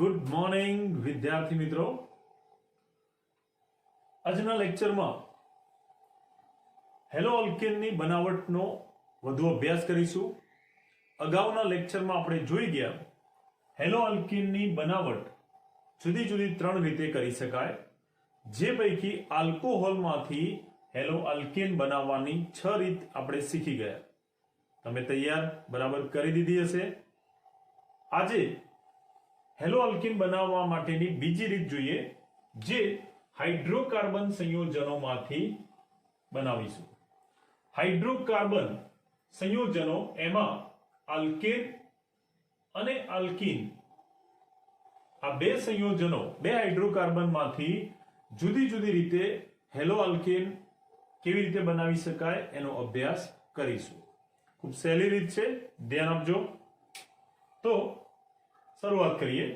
Good morning વિદ્યાર્થી મિત્રો। આજના લેક્ચરમાં હેલો અલ્કેનની બનાવટનો વધુ અભ્યાસ કરીશું। અગાઉના લેક્ચરમાં આપણે જોઈ ગયા હેલો અલ્કેનની બનાવટ જુદી જુદી ત્રણ રીતે કરી શકાય, જે પૈકી આલ્કોહોલમાંથી હેલો અલ્કેન બનાવવાની 6 રીત આપણે શીખી ગયા। તમે તૈયાર બરાબર કરી દીધી હશે। આજે હેલો અલ્કેન બનાવવા માટેની બીજી રીત જોઈએ, જે હાઇડ્રોકાર્બન સંયોજનોમાંથી બનાવીશું। હાઇડ્રોકાર્બન સંયોજનો એમાં આલ્કેન અને આલ્કીન આ બે સંયોજનો બે હાઇડ્રોકાર્બનમાંથી જુદી જુદી રીતે હેલો અલ્કેન કેવી રીતે બનાવી શકાય એનો અભ્યાસ કરીશું। ખૂબ સહેલી રીત છે, ધ્યાન આપજો। તો શરૂઆત કરીએ।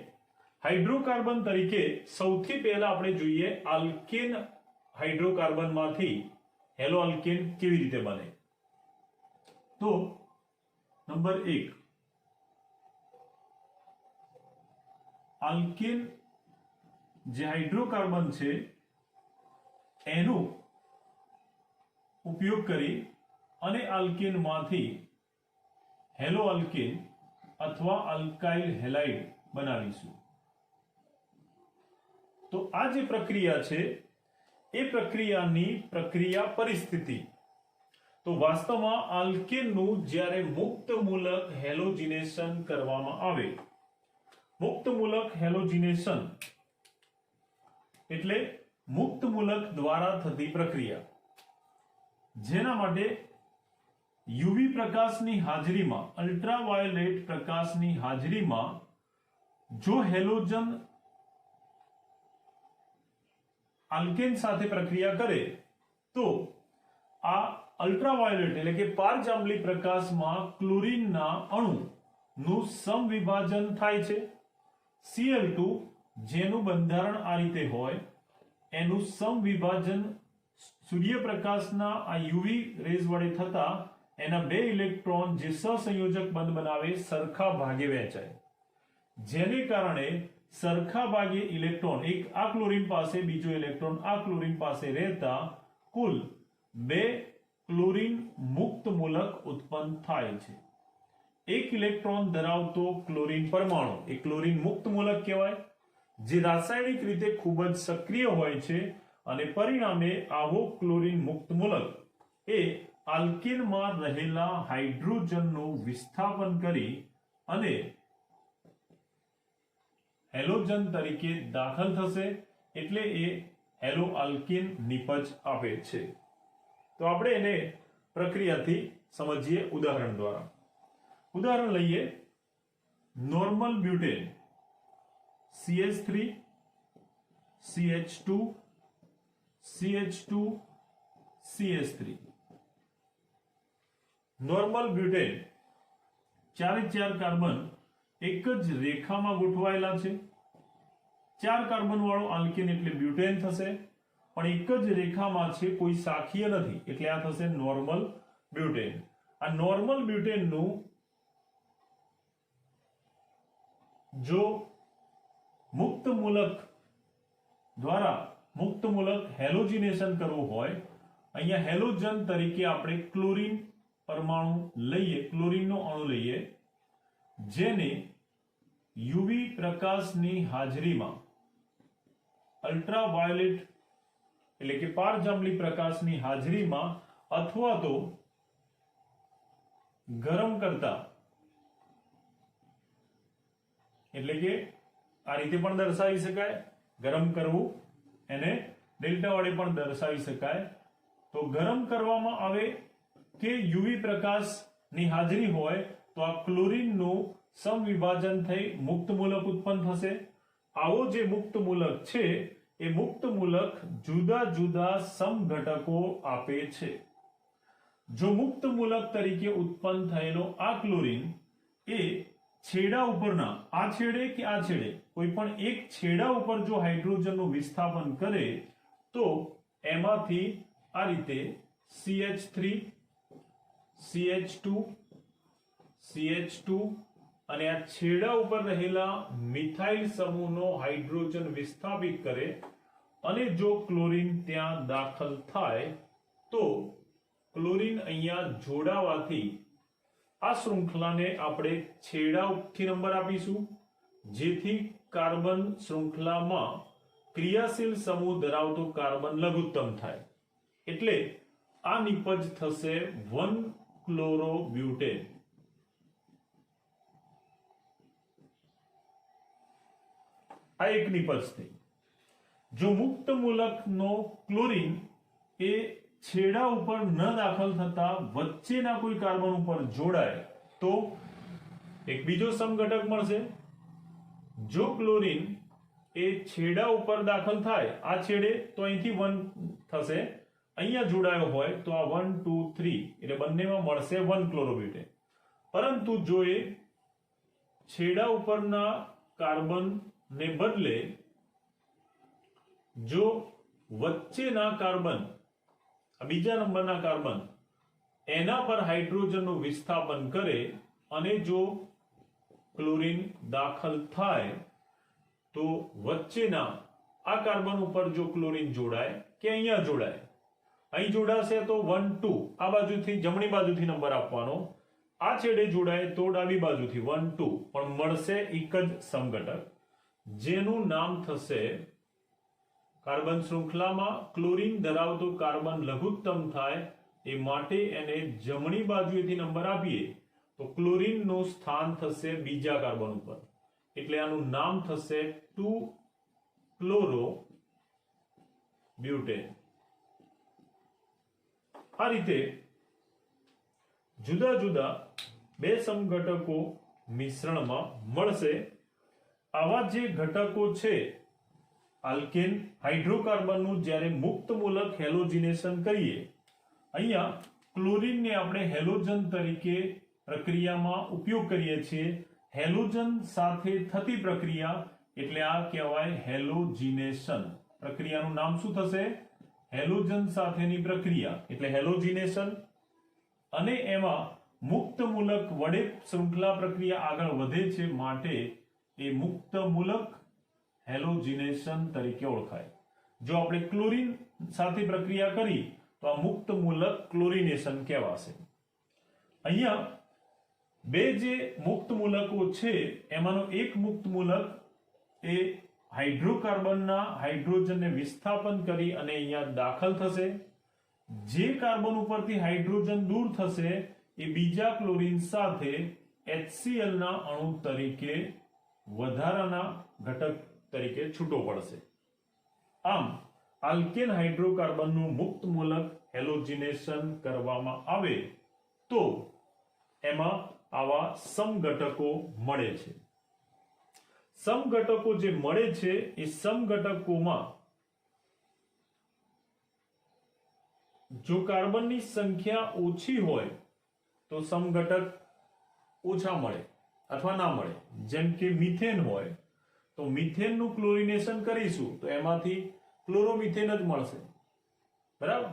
હાઇડ્રોકાર્બન તરીકે સૌથી પહેલા આપણે જોઈએ આલ્કેન હાઇડ્રોકાર્બનમાંથી હેલો અલ્કેન કેવી રીતે બને। તો નંબર 1, આલ્કેન જે હાઇડ્રોકાર્બન છે એનો ઉપયોગ કરી અને આલ્કેનમાંથી હેલો અલ્કેન અથવા અલ્કાઇલ હેલાઇડ બનાવીશું। તો આ જે પ્રક્રિયા છે એ પ્રક્રિયાની પ્રક્રિયા પરિસ્થિતિ। તો વાસ્તવમાં આલ્કેનનું જ્યારે મુક્ત મૂલક હેલોજિનેશન કરવામાં આવે, મુક્ત મૂલક હેલોજિનેશન એટલે મુક્ત મૂલક દ્વારા થતી પ્રક્રિયા, જેના માટે યુવી પ્રકાશની હાજરીમાં, અલ્ટ્રાવાયોલેટ પ્રકાશની હાજરીમાં જો હેલોજન આલ્કેન સાથે પ્રક્રિયા કરે તો આ અલ્ટ્રાવાયોલેટ એટલે કે પારજાંબલી પ્રકાશમાં ક્લોરીનના અણુનું સમવિભાજન થાય છે। Cl2 જેનું બંધારણ આ રીતે હોય એનું સમવિભાજન સૂર્યપ્રકાશના આ યુવી રેઝ વડે થતા એના બે ઇલેક્ટ્રોન જે સહસંયોજક બંધ બનાવે સરખા ભાગે વહેંચાય, જેને કારણે સરખા ભાગે ઇલેક્ટ્રોન એક આ ક્લોરીન પાસે બીજો ઇલેક્ટ્રોન આ ક્લોરીન પાસે રહેતા કુલ 2 ક્લોરીન મુક્ત મૂલક ઉત્પન્ન થાય છે। એક ઇલેક્ટ્રોન ધરાવતો ક્લોરીન પરમાણુ એ ક્લોરીન મુક્ત મૂલક કહેવાય, જે રાસાયણિક રીતે ખૂબ જ સક્રિય હોય છે અને પરિણામે આવો ક્લોરીન મુક્ત મૂલક એ આલ્કેનમાં રહેલા હાઇડ્રોજનનું વિસ્થાપન કરી અને હેલોજન તરીકે દાખલ થશે, એટલે એ હેલો અલ્કેન નિપજ આપે છે। તો આપણે એને પ્રક્રિયાથી સમજીએ ઉદાહરણ દ્વારા। ઉદાહરણ લઈએ, normal butane CH3 CH2 CH2 CH3। Normal butane 4 carbon એક જ રેખામાં ગોઠવાયેલા છે। 4 કાર્બન વાળો આલ્કેન એટલે બ્યુટેન થશે, પણ એક જ રેખામાં છે, કોઈ શાખીય નથી, એટલે આ થશે નોર્મલ બ્યુટેન। આ નોર્મલ બ્યુટેનનું જો મુક્ત મૂલક દ્વારા મુક્ત મૂલક હેલોજિનેશન કરવું હોય, અહીંયા હેલોજન તરીકે આપણે ક્લોરીન પરમાણુ લઈએ, ક્લોરીનનો અણુ લઈએ, જેને યુવી પ્રકાશની હાજરીમાં અલ્ટ્રાવાયોલેટ એટલે કે પારજાંબલી પ્રકાશની હાજરીમાં અથવા તો ગરમ કરતા એટલે કે આ રીતે પણ દર્શાવી શકાય, ગરમ કરવું એને ડેલ્ટા વડે પણ દર્શાવી શકાય। તો ગરમ કરવામાં આવે કે યુવી પ્રકાશની હાજરી હોય તો આ ક્લોરીનનું સમવિભાજન થઈ મુક્ત મૂલક ઉત્પન્ન થશે। આવો જે મુક્ત મૂલક છે એ મુક્ત મૂલક જુદા જુદા સમઘટકો આપે છે। જો મુક્ત મૂલક તરીકે ઉત્પન્ન થયેલો આ ક્લોરીન એ છેડા ઉપરના આ છેડે કે આ છેડે કોઈ પણ એક છેડા ઉપર જો હાઇડ્રોજનનું વિસ્થાપન કરે તો એમાંથી આ રીતે CH3 CH2 CH2 અને આ છેડા ઉપર રહેલા મિથાઇલ સમૂહનો હાઇડ્રોજન વિસ્થાપિત કરે અને જો ક્લોરીન ત્યાં દાખલ થાય તો ક્લોરીન અહીંયા જોડાવાથી આ શૃંખલાને આપણે છેડા ઉપથી નંબર આપીશું, જેથી કાર્બન શૃંખલામાં ક્રિયાશીલ સમૂહ ધરાવતો કાર્બન લઘુત્તમ થાય. એટલે આ નિપજ થશે 1-ક્લોરોબ્યુટેન. આ એક નિપજ થઈ. જો મુક્ત મૂલકનો ક્લોરીન એ છેડા ઉપર ન દાખલ થતા વચ્ચેના કોઈ કાર્બન ઉપર જોડાય તો એક બીજો સમઘટક મળશે. જો ક્લોરીન એ છેડા ઉપર દાખલ થાય આ છેડે તો અહીંથી 1 થશે, અહીંયા જોડાયો હોય તો આ 1 2 3 એટલે બંનેમાં મળશે 1-ક્લોરોબ્યુટેન. પરંતુ જો એ છેડા ઉપરના કાર્બન ને બદલે જો વચ્ચેના કાર્બન, બીજા નંબરના કાર્બન એના પર હાઇડ્રોજનનું વિસ્થાપન કરે અને જો ક્લોરીન દાખલ થાય તો વચ્ચેના આ કાર્બન ઉપર જો ક્લોરીન જોડાય કે અહીંયા જોડાય, અહીં જોડાશે તો 1 2 આ બાજુથી જમણી બાજુથી નંબર આપવાનો, આ છેડે જોડાય તો ડાબી બાજુથી 1 2, પણ મળશે એક જ સમઘટક જેનું નામ થશે, કાર્બન શૃંખલામાં ક્લોરીન ધરાવતો કાર્બન લઘુત્તમ થાય એ માટે એને જમણી બાજુએથી નંબર આપીએ તો ક્લોરીનનું સ્થાન થશે બીજા કાર્બન ઉપર, એટલે આનું નામ થશે 2-ક્લોરોબ્યુટેન. આ રીતે જુદા જુદા બે સમઘટકો મિશ્રણમાં મળશે. આવા જે ઘટકો છે આલ્કેન હાઇડ્રોકાર્બનનું જ્યારે મુક્ત મૂલક હેલોજિનેશન કરીએ, અહીંયા ક્લોરીનને આપણે હેલોજન તરીકે પ્રક્રિયામાં ઉપયોગ કરીએ છીએ. હેલોજન સાથે થતી પ્રક્રિયા એટલે આ કહેવાય હેલોજિનેશન. પ્રક્રિયાનું નામ શું થશે? હેલોજન સાથેની પ્રક્રિયા એટલે હેલોજિનેશન. અને એમાં મુક્ત મૂલક વડે શૃંખલા પ્રક્રિયા આગળ વધે છે માટે એ મુક્ત મૂલક હેલોજિનેશન તરીકે ઓળખાય. જો આપણે ક્લોરીન સાથે પ્રક્રિયા કરી તો આ મુક્ત મૂલક ક્લોરિનેશન કહેવાશે. અહીંયા બે જે મુક્ત મૂલકો છે એમાંનો એક મુક્ત મૂલક એ હાઇડ્રોકાર્બનના હાઇડ્રોજનને વિસ્થાપન કરી અને અહીંયા દાખલ થશે. જે કાર્બન ઉપરથી હાઇડ્રોજન દૂર થશે એ બીજા ક્લોરીન સાથે HCl ના અણુ તરીકે વધારાના ઘટક તરીકે છૂટો પડશે. આમ આલ્કેન હાઇડ્રોકાર્બનનું મુક્ત મૂલક હેલોજિનેશન કરવામાં આવે તો એમાં આવા સમઘટકો મળે છે. સમઘટકો જે મળે છે એ સમઘટકોમાં જો કાર્બનની સંખ્યા ઓછી હોય તો સમઘટક ઓછા મળે અથવા ના મળે. જેમ કે મિથેન હોય તો મિથેનનું ક્લોરિનેશન કરીશું તો એમાંથી ક્લોરોમિથેન જ મળશે, બરાબર.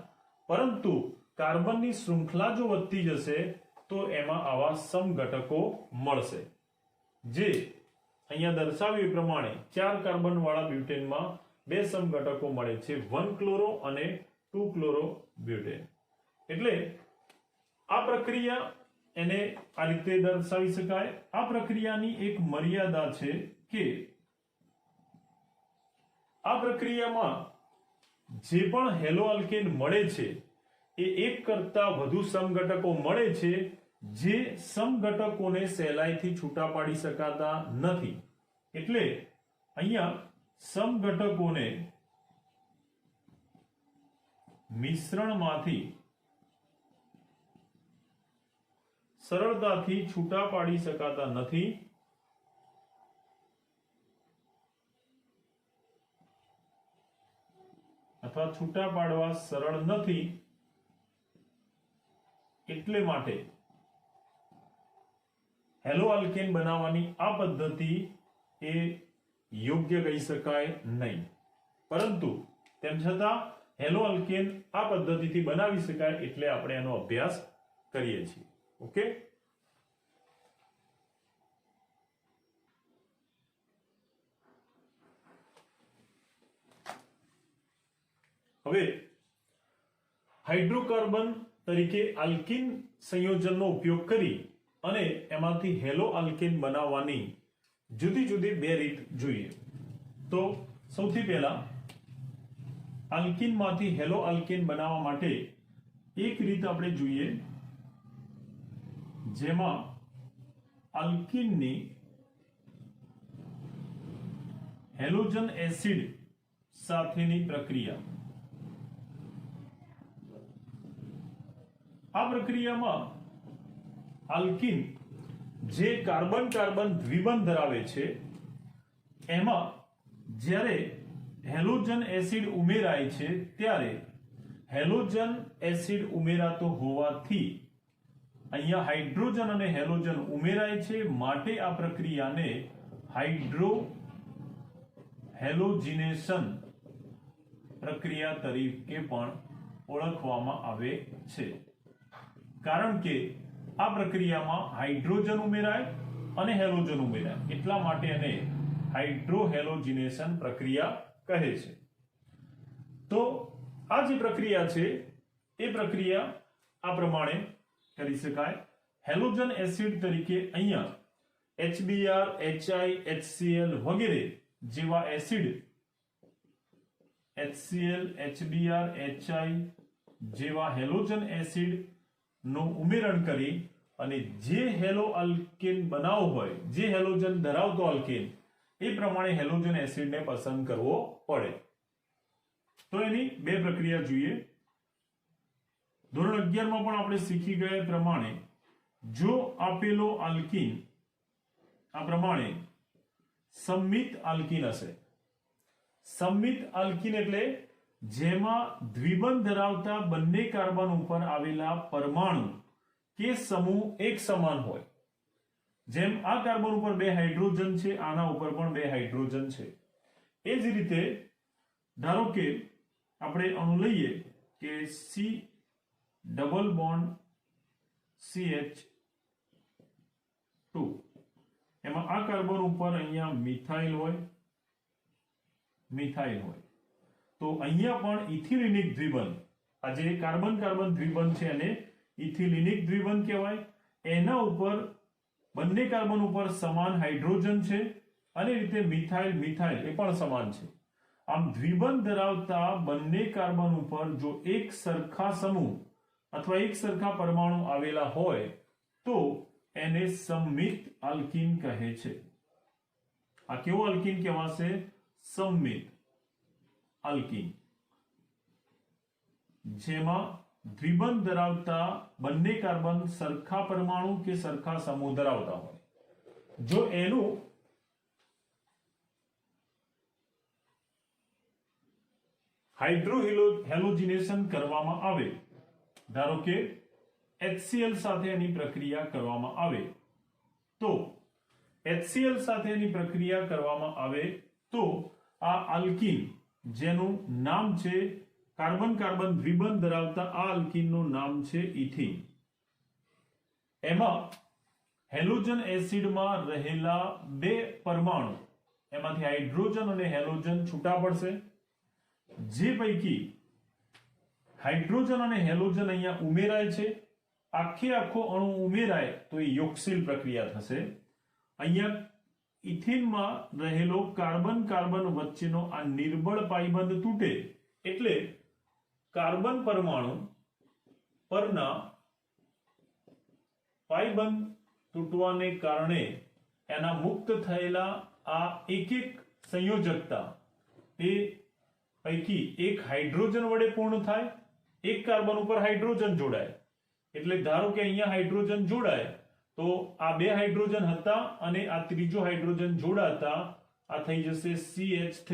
પરંતુ કાર્બનની શૃંખલા જો વધતી જશે તો એમાં આવા સમઘટકો મળશે. જે અહીંયા દર્શાવ્યું એ પ્રમાણે 4 કાર્બન વાળા બ્યુટેનમાં બે સમઘટકો મળે છે, 1-ક્લોરો અને 2-ક્લોરોબ્યુટેન. એટલે આ પ્રક્રિયા એને આ રીતે દર્શાવી શકાય. આ પ્રક્રિયાની એક મર્યાદા છે કે આ પ્રક્રિયામાં જે પણ હેલો આલ્કેન મળે છે એ એક કરતા વધુ સમઘટકો મળે છે જે સમઘટકોને સહેલાઈથી છૂટા પાડી શકાતા નથી. એટલે અહીંયા સમઘટકોને મિશ્રણમાંથી સરળતાથી છૂટા પાડી શકાતા નથી. અથવા છૂટા પાડવા સરળ નથી. એટલે માટે હેલો આલ્કેન બનાવવાની આ પદ્ધતિ એ યોગ્ય કહી શકાય નહીં. પરંતુ તેમ છતાં હેલો આલ્કેન આ પદ્ધતિથી બનાવી શકાય એટલે આપણે એનો અભ્યાસ કરીએ છીએ. ઓકે. હવે હાઇડ્રોકાર્બન તરીકે આલ્કીન સંયોજનનો ઉપયોગ કરી અને એમાંથી હેલો આલ્કેન બનાવવાની જુદી જુદી બે રીત જોઈએ. તો સૌથી પહેલા આલ્કીનમાંથી હેલો આલ્કેન બનાવવા માટે એક રીત આપણે જોઈએ, જેમાં આલ્કીનની હેલોજન એસિડ સાથેની પ્રક્રિયા. આ પ્રક્રિયામાં આલ્કીન જે કાર્બન કાર્બન દ્વિબંધ ધરાવે છે એમાં જ્યારે હેલોજન એસિડ ઉમેરાય છે ત્યારે હેલોજન એસિડ ઉમેરાતો હોવાથી અહીંયા હાઇડ્રોજન અને હેલોજન ઉમેરાય છે, માટે આ પ્રક્રિયાને હાઇડ્રો હેલોજિનેશન પ્રક્રિયા તરીકે પણ ઓળખવામાં આવે છે. કારણ કે આ પ્રક્રિયામાં હાઇડ્રોજન ઉમેરાય અને હેલોજન ઉમેરાય, એટલા માટે એને હાઇડ્રોહેલોજિનેશન પ્રક્રિયા કહે છે. તો આ જે પ્રક્રિયા છે એ પ્રક્રિયા આ પ્રમાણે કરી શકાય. હેલોજન એસિડ તરીકે અહીંયા HBr, HI, HCl વગેરે જેવા એસિડ, HCl, HBr, HI જેવા હેલોજન એસિડ નું ઉમેરણ કરી અને જે હેલો આલ્કેન બનાવવો હોય, જે હેલોજન ધરાવતો આલ્કેન, એ પ્રમાણે હેલોજન એસિડને પસંદ કરવો પડે. તો એની બે પ્રક્રિયા જોઈએ. ધોરણ 11 માં પણ આપણે શીખી ગયા પ્રમાણે જો આપેલો આલ્કીન આ પ્રમાણે સમમિત આલ્કીન હશે. સમમિત આલ્કીન એટલે જેમાં દ્વિબંધ ધરાવતા બંને કાર્બન ઉપર આવેલા પરમાણુ કે સમૂહ એક સમાન હોય. જેમ આ કાર્બન ઉપર બે હાઇડ્રોજન છે, આના ઉપર પણ બે હાઇડ્રોજન છે. એ જ રીતે ધારો કે આપણે અણુ લઈએ કે C ડબલ બોન્ડ CH2, એમાં આ કાર્બન ઉપર અહીંયા મિથાઇલ હોય, તો અહીંયા પણ ઇથિલિનિક દ્વિબંધ, આ જે કાર્બન કાર્બન દ્વિબંધ છે એને ઇથિલિનિક દ્વિબંધ કહેવાય. એના ઉપર બંને કાર્બન ઉપર સમાન હાઇડ્રોજન છે અને રીતે મિથાઇલ મિથાઇલ એ પણ સમાન છે. આમ દ્વિબંધ ધરાવતા બંને કાર્બન ઉપર જો એક સરખા સમૂહ અથવા એક સરખા પરમાણુ આવેલા હોય તો એને સમમિત આલ્કીન કહે છે. આ કેવો આલ્કીન કહેવાશે? સમમિત આલ્કીન, જેમાં દ્વિબંધ ધરાવતા બંને કાર્બન સરખા પરમાણુ કે સરખા સમૂહ ધરાવતા હોય. જો એનું હાઇડ્રોહેલોજિનેશન કરવામાં આવે, ધારો કે HCl સાથે એની પ્રક્રિયા કરવામાં આવે, તો HCl સાથે એની પ્રક્રિયા કરવામાં આવે તો આ આલ્કીન, જેનું નામ છે કાર્બન કાર્બન દ્વિબંધ ધરાવતા આ આલ્કીનનું નામ છે ઇથીન, એમાં હેલોજન એસિડમાં રહેલા બે પરમાણુ, એમાંથી હાઇડ્રોજન અને હેલોજન છૂટા પડશે. જે પૈકી હાઇડ્રોજન અને હેલોજન અહીંયા ઉમેરાય છે, આખો અણુ ઉમેરાય તો એ યોક્સિલ પ્રક્રિયા થશે. અહીંયા ઇથીનમાં રહેલો કાર્બન કાર્બન વચ્ચેનો આ નિર્બળ પાઈબંધ તૂટે એટલે કાર્બન પરમાણુ પરના પાઈબંધ તૂટવાને કારણે એના મુક્ત થયેલા આ એક એક સંયોજકતા એ પૈકી એક હાઇડ્રોજન વડે પૂર્ણ થાય, એક કાર્બન ઉપર હાઇડ્રોજન જોડાય. એટલે ધારો કે અહીંયા હાઇડ્રોજન જોડાય તો આ બે હાઇડ્રોજન હતા અને આ ત્રીજો હાઇડ્રોજન જોડાતા આ થઈ જશે CH3.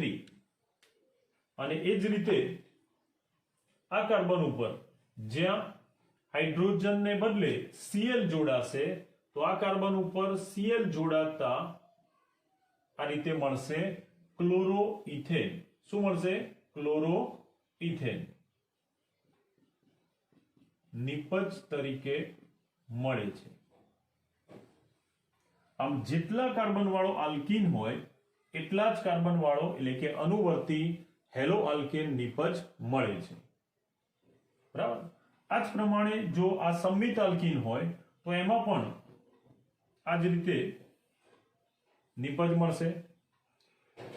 અને એ જ રીતે આ કાર્બન ઉપર જ્યાં હાઇડ્રોજનને બદલે Cl જોડાશે તો આ કાર્બન ઉપર Cl જોડાતા આ રીતે મળશે ક્લોરોઇથેન. શું મળશે? ક્લોરોઇથેન નિપજ તરીકે મળે છે. આમ જેટલા કાર્બન વાળો આલ્કીન હોય એટલા જ કાર્બન વાળો એટલે કે અનુવર્તી હેલો આલ્કેન નિપજ મળે છે. બરાબર. આ જ પ્રમાણે જો આ સંમિત આલ્કીન હોય તો એમાં પણ આ જ રીતે નિપજ મળશે.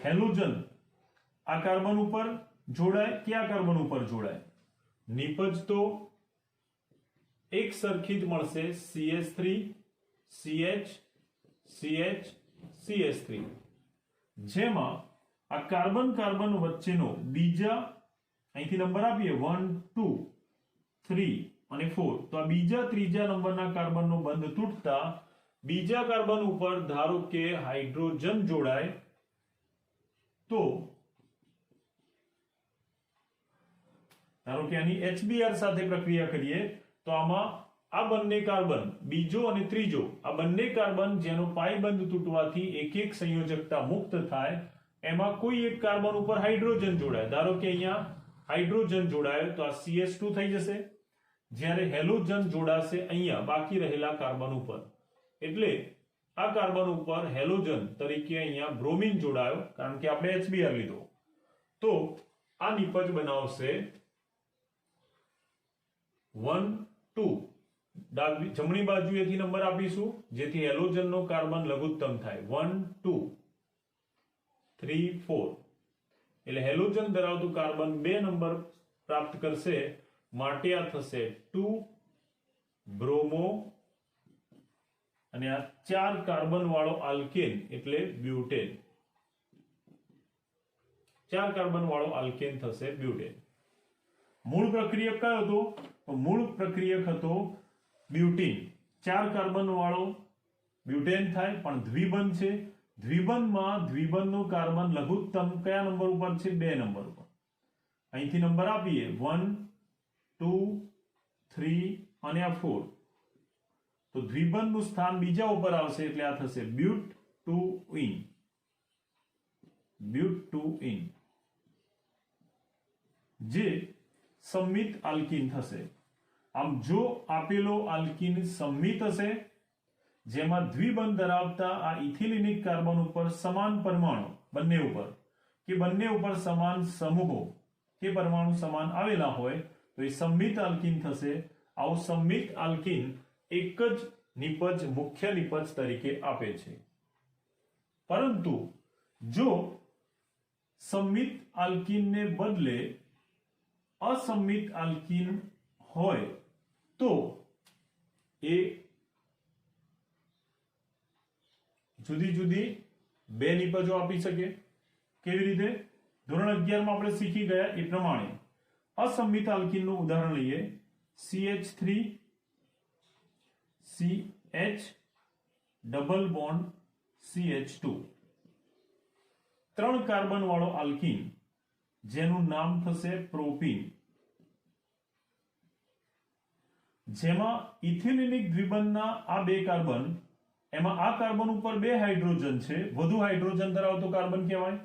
હેલોજન આ કાર્બન ઉપર જોડાય કે આ કાર્બન ઉપર જોડાય, નિપજ તો એક સરખી જ મળશે, CH3 CH CH CH3, જેમાં આ કાર્બન કાર્બન વચ્ચેનો બીજા અહીંથી નંબર આપીએ 1 2 3 અને 4, તો આ બીજા ત્રીજા નંબરના કાર્બનનો બંધ તૂટતા બીજા કાર્બન ઉપર ધારો કે હાઇડ્રોજન જોડાય તો ધારો કે આની HBr સાથે પ્રક્રિયા કરીએ તો આમાં આ બંને કાર્બન બીજો અને ત્રીજો આ બંને કાર્બન જેનો પાઈ બંધ તૂટવાથી એક એક સંયોજકતા મુક્ત થાય, એમાં કોઈ એક કાર્બન ઉપર હાઇડ્રોજન જોડાય. ધારો કે અહીંયા હાઇડ્રોજન જોડાય તો આ CH2 થઈ જશે, જ્યારે હેલોજન જોડાશે અહીંયા બાકી રહેલા કાર્બન ઉપર, એટલે આ કાર્બન ઉપર હેલોજન તરીકે અહીંયા બ્રોમિન જોડાયો કારણ કે આપણે HBr લીધો, તો આ નિપજ બનાવશે 1 2. જમણી બાજુએથી નંબર આપીશું જેથી હેલોજનનો કાર્બન લઘુત્તમ થાય 1 2 3 4, એટલે હેલોજન ધરાવતું કાર્બન 2 નંબર પ્રાપ્ત કરશે, માટે આ થશે 2 બ્રોમો અને આ 4 કાર્બન વાળો આલ્કેન એટલે બ્યુટેન. 4 કાર્બન વાળો આલ્કેન થશે બ્યુટેન. મૂળ પ્રક્રિયક કયો હતો? મૂળ પ્રક્રિયક હતો બ્યુટીન. 4 કાર્બન વાળો બ્યુટેન થાય, પણ દ્વિબંધ છે. દ્વિબંધમાં દ્વિબંધનો કાર્બન લઘુત્તમ કયા નંબર ઉપર છે? 2 નંબર ઉપર. અહીંથી નંબર આપીએ 1 2 3 અને આ 4, તો દ્વિબંધનું સ્થાન બીજા ઉપર આવશે એટલે આ થશે બ્યુટ 2 ઇન. બ્યુટ 2 ઇન જે સંમિત આલ્કીન થશે. આમ જો આપેલો આલ્કીન સંમિત હશે જેમાં દ્વિબંધ ધરાવતા આ ઇથિલિનિક કાર્બન ઉપર સમાન પરમાણુ બંને ઉપર સમાન સમૂહો કે પરમાણુ સમાન આવેલા હોય તો એ સંમિત આલ્કીન થશે. આવું સંમિત આલ્કીન એક જ નિપજ મુખ્ય નિપજ તરીકે આપે છે. પરંતુ જો સંમિત આલ્કીનને બદલે અસંમિત આલ્કીન હોય તો એ જુદી જુદી 2 નિપજો આપી શકે. કેવી રીતે? ધોરણ 11 માં આપણે શીખી ગયા એ પ્રમાણે અસંમિત આલ્કીનનું ઉદાહરણ લઈએ. CH3 CH double bond CH2, 3 carbon વાળો આલ્કીન જેનું નામ થશે પ્રોપીન, જેમાં ઇથિલિનિક દ્વિબંધના આ 2 કાર્બન, એમાં આ કાર્બન ઉપર 2 હાઇડ્રોજન છે, વધુ હાઇડ્રોજન ધરાવતો કાર્બન કહેવાય,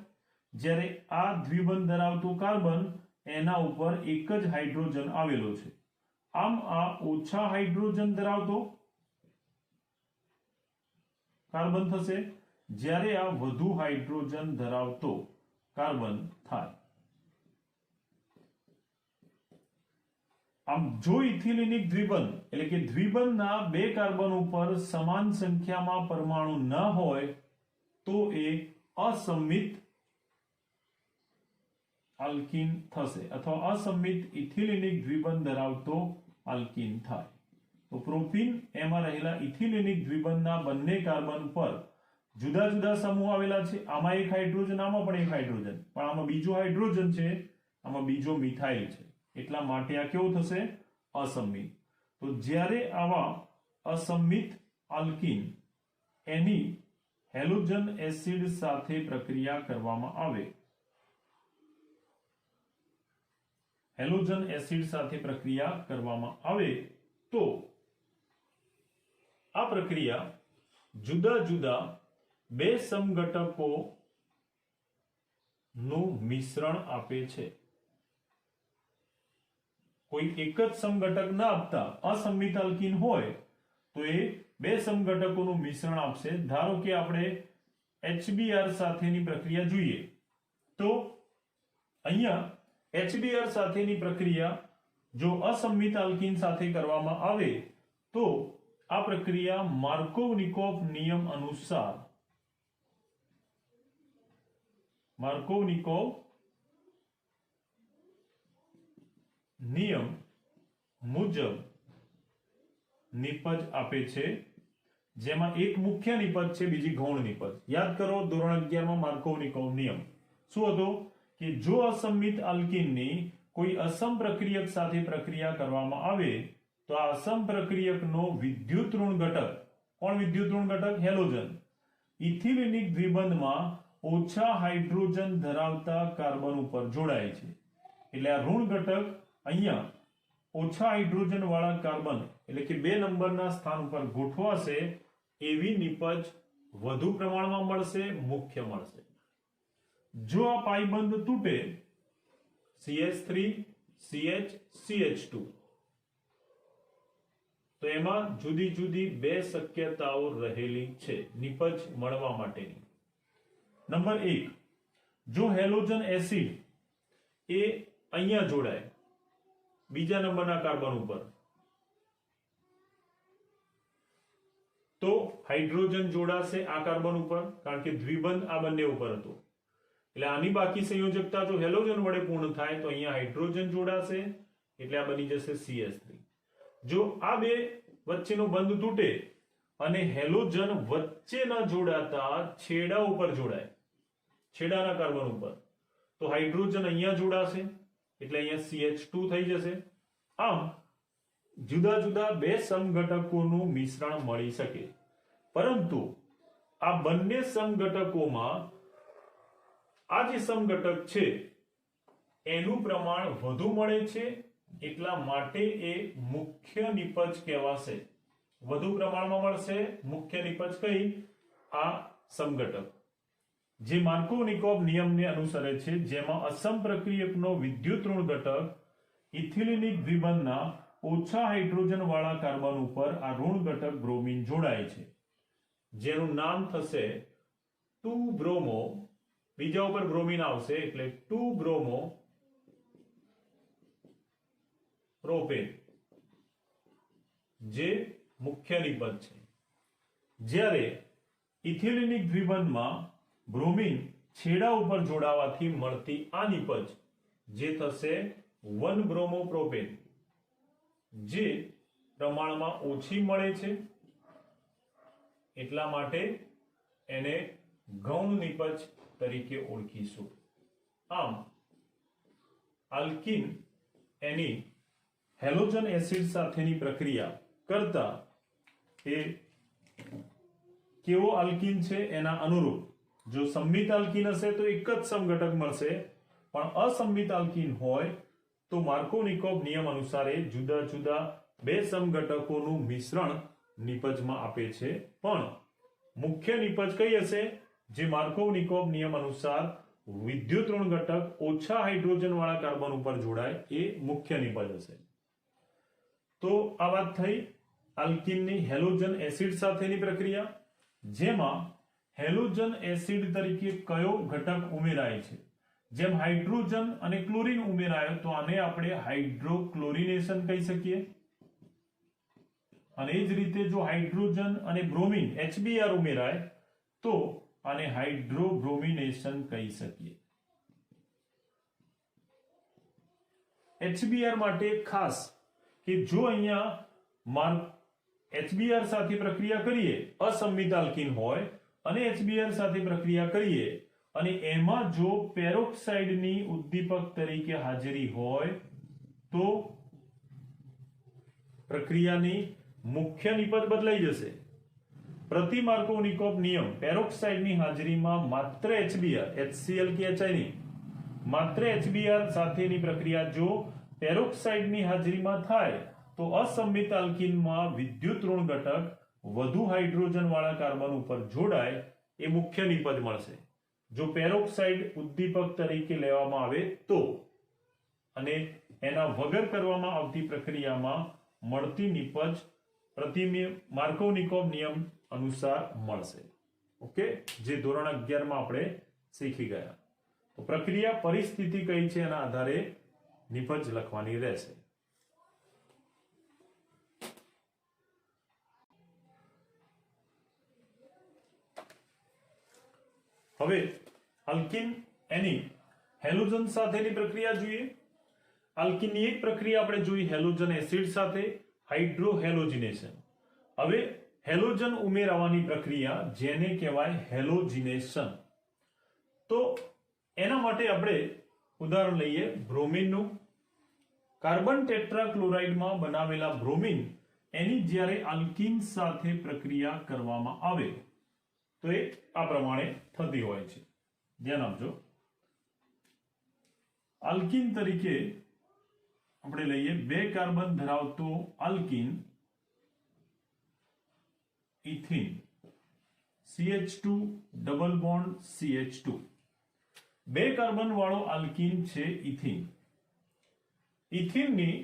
જ્યારે આ દ્વિબંધ ધરાવતો કાર્બન એના ઉપર એક જ હાઇડ્રોજન આવેલો છે. આમ આ ઓછા હાઇડ્રોજન ધરાવતો કાર્બન થશે, જ્યારે આ વધુ હાઇડ્રોજન ધરાવતો કાર્બન થાય. આમ જો ઇથિલિનિક દ્વિબંધ એટલે કે દ્વિબંધના 2 કાર્બન ઉપર સમાન સંખ્યામાં પરમાણુ ન હોય તો એ અસંમિત આલ્કીન થશે અથવા અસંમિત ઇથિલિનિક દ્વિબંધ ધરાવતો આલ્કીન થાય. તો પ્રોપીન એમાં રહેલા ઇથિલિનિક દ્વિબંધના બંને કાર્બન પર જુદા જુદા સમૂહ આવેલા છે. આમાં એક હાઇડ્રોજન, આમાં પણ એક હાઇડ્રોજન, પણ આમાં બીજો હાઇડ્રોજન છે, આમાં બીજો મિથાઇલ છે, એટલા માટે આ કેવું થશે? અસંમિત. તો જ્યારે આવા અસંમિત આલ્કીન એની હેલોજન એસિડ સાથે પ્રક્રિયા કરવામાં આવે, હેલોજન એસિડ સાથે પ્રક્રિયા કરવામાં આવે તો આ પ્રક્રિયા જુદા જુદા 2 સમઘટકો નું મિશ્રણ આપે છે. કોઈ એક જ સમઘટક ના આપતા અસંમિત આલ્કીન હોય તો એ 2 સમઘટકોનું મિશ્રણ આપશે. ધારો કે આપણે HBr સાથેની પ્રક્રિયા જોઈએ તો અહીંયા HBr સાથેની પ્રક્રિયા જો અસંમિત આલ્કીન સાથે કરવામાં આવે તો આ પ્રક્રિયા માર્કોવ-નિકોવ નિયમ અનુસાર માર્કોવ-નિકોવ નિયમ મુજબ નિપજ આપે છે, જેમાં એક મુખ્ય નિપજ છે, બીજી ગૌણ નિપજ. યાદ કરો ધોરણ 11 માં માર્કોવ-નિકોવ નિયમ શું હતો કે જો અસંમિત આલ્કીનની કોઈ અસમ પ્રક્રિયક સાથે પ્રક્રિયા કરવામાં આવે તો આ અસમ પ્રક્રિયકનો વિદ્યુત ઋણ ઘટક, કોણ વિદ્યુત ઋણ ઘટક? હેલોજન, ઇથિલિનિક દ્વિબંધમાં ઓછા હાઇડ્રોજન ધરાવતા કાર્બન ઉપર જોડાય છે. એટલે આ ઋણ ઘટક અહીંયા ઓછા હાઇડ્રોજન વાળા કાર્બન એટલે કે 2 નંબરના સ્થાન ઉપર ગોઠવાશે એવી નિપજ વધુ પ્રમાણમાં મળશે, મુખ્ય મળશે. જો આ પાઇબંધ તૂટે CH3 CH CH2 તો એમાં જુદી જુદી 2 શક્યતાઓ રહેલી છે નિપજ મળવા માટેની. નંબર 1, જો હેલોજન એસિડ એ અહીંયા જોડાય બીજા નંબરના કાર્બન ઉપર તો હાઇડ્રોજન જોડાશે આ કાર્બન ઉપર, કારણ કે દ્વિબંધ આ બંને ઉપર હતો. એટલે આની બાકી સંયોજકતા જો હેલોજન વડે પૂર્ણ થાય તો અહીંયા હાઇડ્રોજન જોડાશે એટલે આ બની જશે CH3. જો આ બે વચ્ચેનો બંધ તૂટે અને હેલોજન વચ્ચે ન જોડાતા છેડા ઉપર જોડાય, છેડાના કાર્બન ઉપર, તો હાઇડ્રોજન અહીંયા જોડાશે એટલે અહીંયા CH2 થઈ જશે. આમ જુદા જુદા 2 સમઘટકોનું મિશ્રણ મળી શકે, પરંતુ આ બંને સમઘટકોમાં આ જે સમઘટક છે એનું પ્રમાણ વધુ મળે છે, એટલા માટે એ મુખ્ય નિપજ કહેવાશે. વધુ પ્રમાણમાં મળશે, મુખ્ય નિપજ કઈ? આ સમઘટક જે માર્કોવ-નિકોવ નિયમને અનુસરે છે, જેમાં અસમ પ્રક્રિયકનો વિદ્યુત ઋણ ઘટક ઇથિલિનિક દ્વિબંધના ઓછા હાઇડ્રોજન વાળા કાર્બન ઉપર આ ઋણ ઘટક બ્રોમિન જોડાય છે, જેનું નામ થશે 2 બ્રોમો. બીજા ઉપર બ્રોમિન આવશે એટલે 2 બ્રોમો પ્રોપેન, જે મુખ્ય નિપજ છે. જ્યારે ઇથિલિનિક દ્વિબંધમાં બ્રોમિન છેડા ઉપર જોડાવાથી મળતી આ નિપજ જે થશે 1 બ્રોમો પ્રોપેન, જે પ્રમાણમાં ઓછી મળે છે, એટલા માટે એને ગૌણ નિપજ તરીકે ઓળખીશું. આમ આલ્કીન એની હેલોજન એસિડ સાથેની પ્રક્રિયા કરતા એ કેવો આલ્કીન છે એના અનુરૂપ જો સંમિત આલ્કીન હશે તો એક જ સમઘટક મળશે, પણ અસંમિત આલ્કીન હોય તો માર્કોવ-નિકોવ નિયમ અનુસાર જુદા જુદા 2 સમઘટકોનું મિશ્રણ નિપજમાં આપે છે. પણ મુખ્ય નિપજ કઈ હશે? જે માર્કોવ-નિકોવ નિયમ અનુસાર વિદ્યુત ઋણ ઘટક ઓછા હાઇડ્રોજન વાળા કાર્બન ઉપર જોડાય એ મુખ્ય નિપજ હશે. તો આ વાત થઈ આલ્કીનની હેલોજન એસિડ સાથેની પ્રક્રિયા, જેમાં હેલોજન એસિડ તરીકે કયો ઘટક ઉમેરાય છે? જેમ હાઇડ્રોજન અને ક્લોરીન ઉમેરાયો તો આને આપણે હાઇડ્રોક્લોરિનેશન કહી શકીએ, અને એ જ રીતે જો હાઇડ્રોજન અને બ્રોમિન HBr ઉમેરાય તો આને હાઇડ્રોબ્રોમિનેશન કહી શકીએ. HBr માટે ખાસ કે જો અહીંયા HBr સાથે પ્રક્રિયા કરીએ, અસંમિત આલ્કીન હોય અને HBr સાથે પ્રક્રિયા કરીએ અને એમાં જો પેરોક્સાઇડની ઉદ્દીપક તરીકે હાજરી હોય તો પ્રક્રિયાની મુખ્ય નિપજ બદલાઈ જશે. પ્રતિ માર્કોવ-નિકોવ નિયમ પેરોક્સાઇડની હાજરીમાં માત્ર HBr, HCl કે HI નહીં, માત્ર HBr સાથેની પ્રક્રિયા જો પેરોક્સાઇડની હાજરીમાં થાય તો અસંમિત આલ્કીનમાં વિદ્યુત ઋણ ઘટક વધુ હાઇડ્રોજન વાળા કાર્બન ઉપર જોડાય એ મુખ્ય નિપજ મળશે. જો પેરોક્સાઇડ ઉદ્દીપક તરીકે લેવામાં આવે તો, અને એના વગર કરવામાં આવતી પ્રક્રિયામાં મળતી નિપજ પ્રતિ માર્કોવ-નિકોવ નિયમ અનુસાર મળશે. ઓકે, જે ધોરણ 11 માં આપણે શીખી ગયા. તો પ્રક્રિયા પરિસ્થિતિ કઈ છે એના આધારે નિપજ લખવાની રહેશે. હવે આલ્કીન એની હેલોજન સાથેની પ્રક્રિયા જોઈએ. આલ્કીનની એક પ્રક્રિયા આપણે જોઈ હેલોજન એસિડ સાથે, હાઇડ્રોહેલોજિનેશન. હવે હેલોજન ઉમેરવાની પ્રક્રિયા જેને કહેવાય હેલોજિનેશન. તો એના માટે આપણે ઉદાહરણ લઈએ બ્રોમિનનું. કાર્બન ટેટ્રાક્લોરાઇડમાં બનાવેલા બ્રોમિન એની જ્યારે આલ્કીન સાથે પ્રક્રિયા કરવામાં આવે તો એ આ પ્રમાણે થતી હોય છે. ધ્યાન આપજો. આલ્કીન તરીકે આપણે લઈએ 2 કાર્બન ધરાવતો alkene ethene CH2 double bond CH2. 2 carbon વાળો આલ્કીન છે ઇથિન. ઇથિનની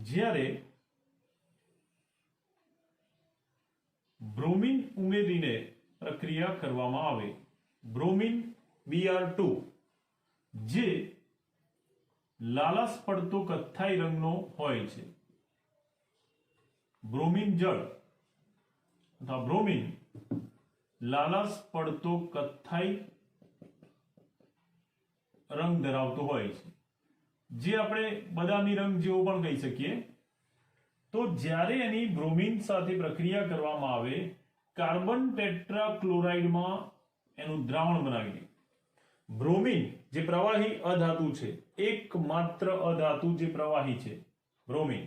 જ્યારે બ્રોમિન ઉમેરીને પ્રક્રિયા કરવામાં આવે, બ્રોમિન Br2 જે લાલાશ પડતો કથ્થાઈ રંગનો હોય છે, બ્રોમિન જળ અથવા બ્રોમિન લાલાશ પડતો કથ્થાઈ રંગ ધરાવતો હોય છે, જે આપણે બદામી રંગ જેવો પણ કહી શકીએ. તો જ્યારે એની બ્રોમિન સાથે પ્રક્રિયા કરવામાં આવે, કાર્બન ટેટ્રાક્લોરાઇડમાં એનું દ્રાવણ બનાવી દે. બ્રોમિન જે પ્રવાહી અધાતુ છે, એકમાત્ર અધાતુ જે પ્રવાહી છે બ્રોમિન,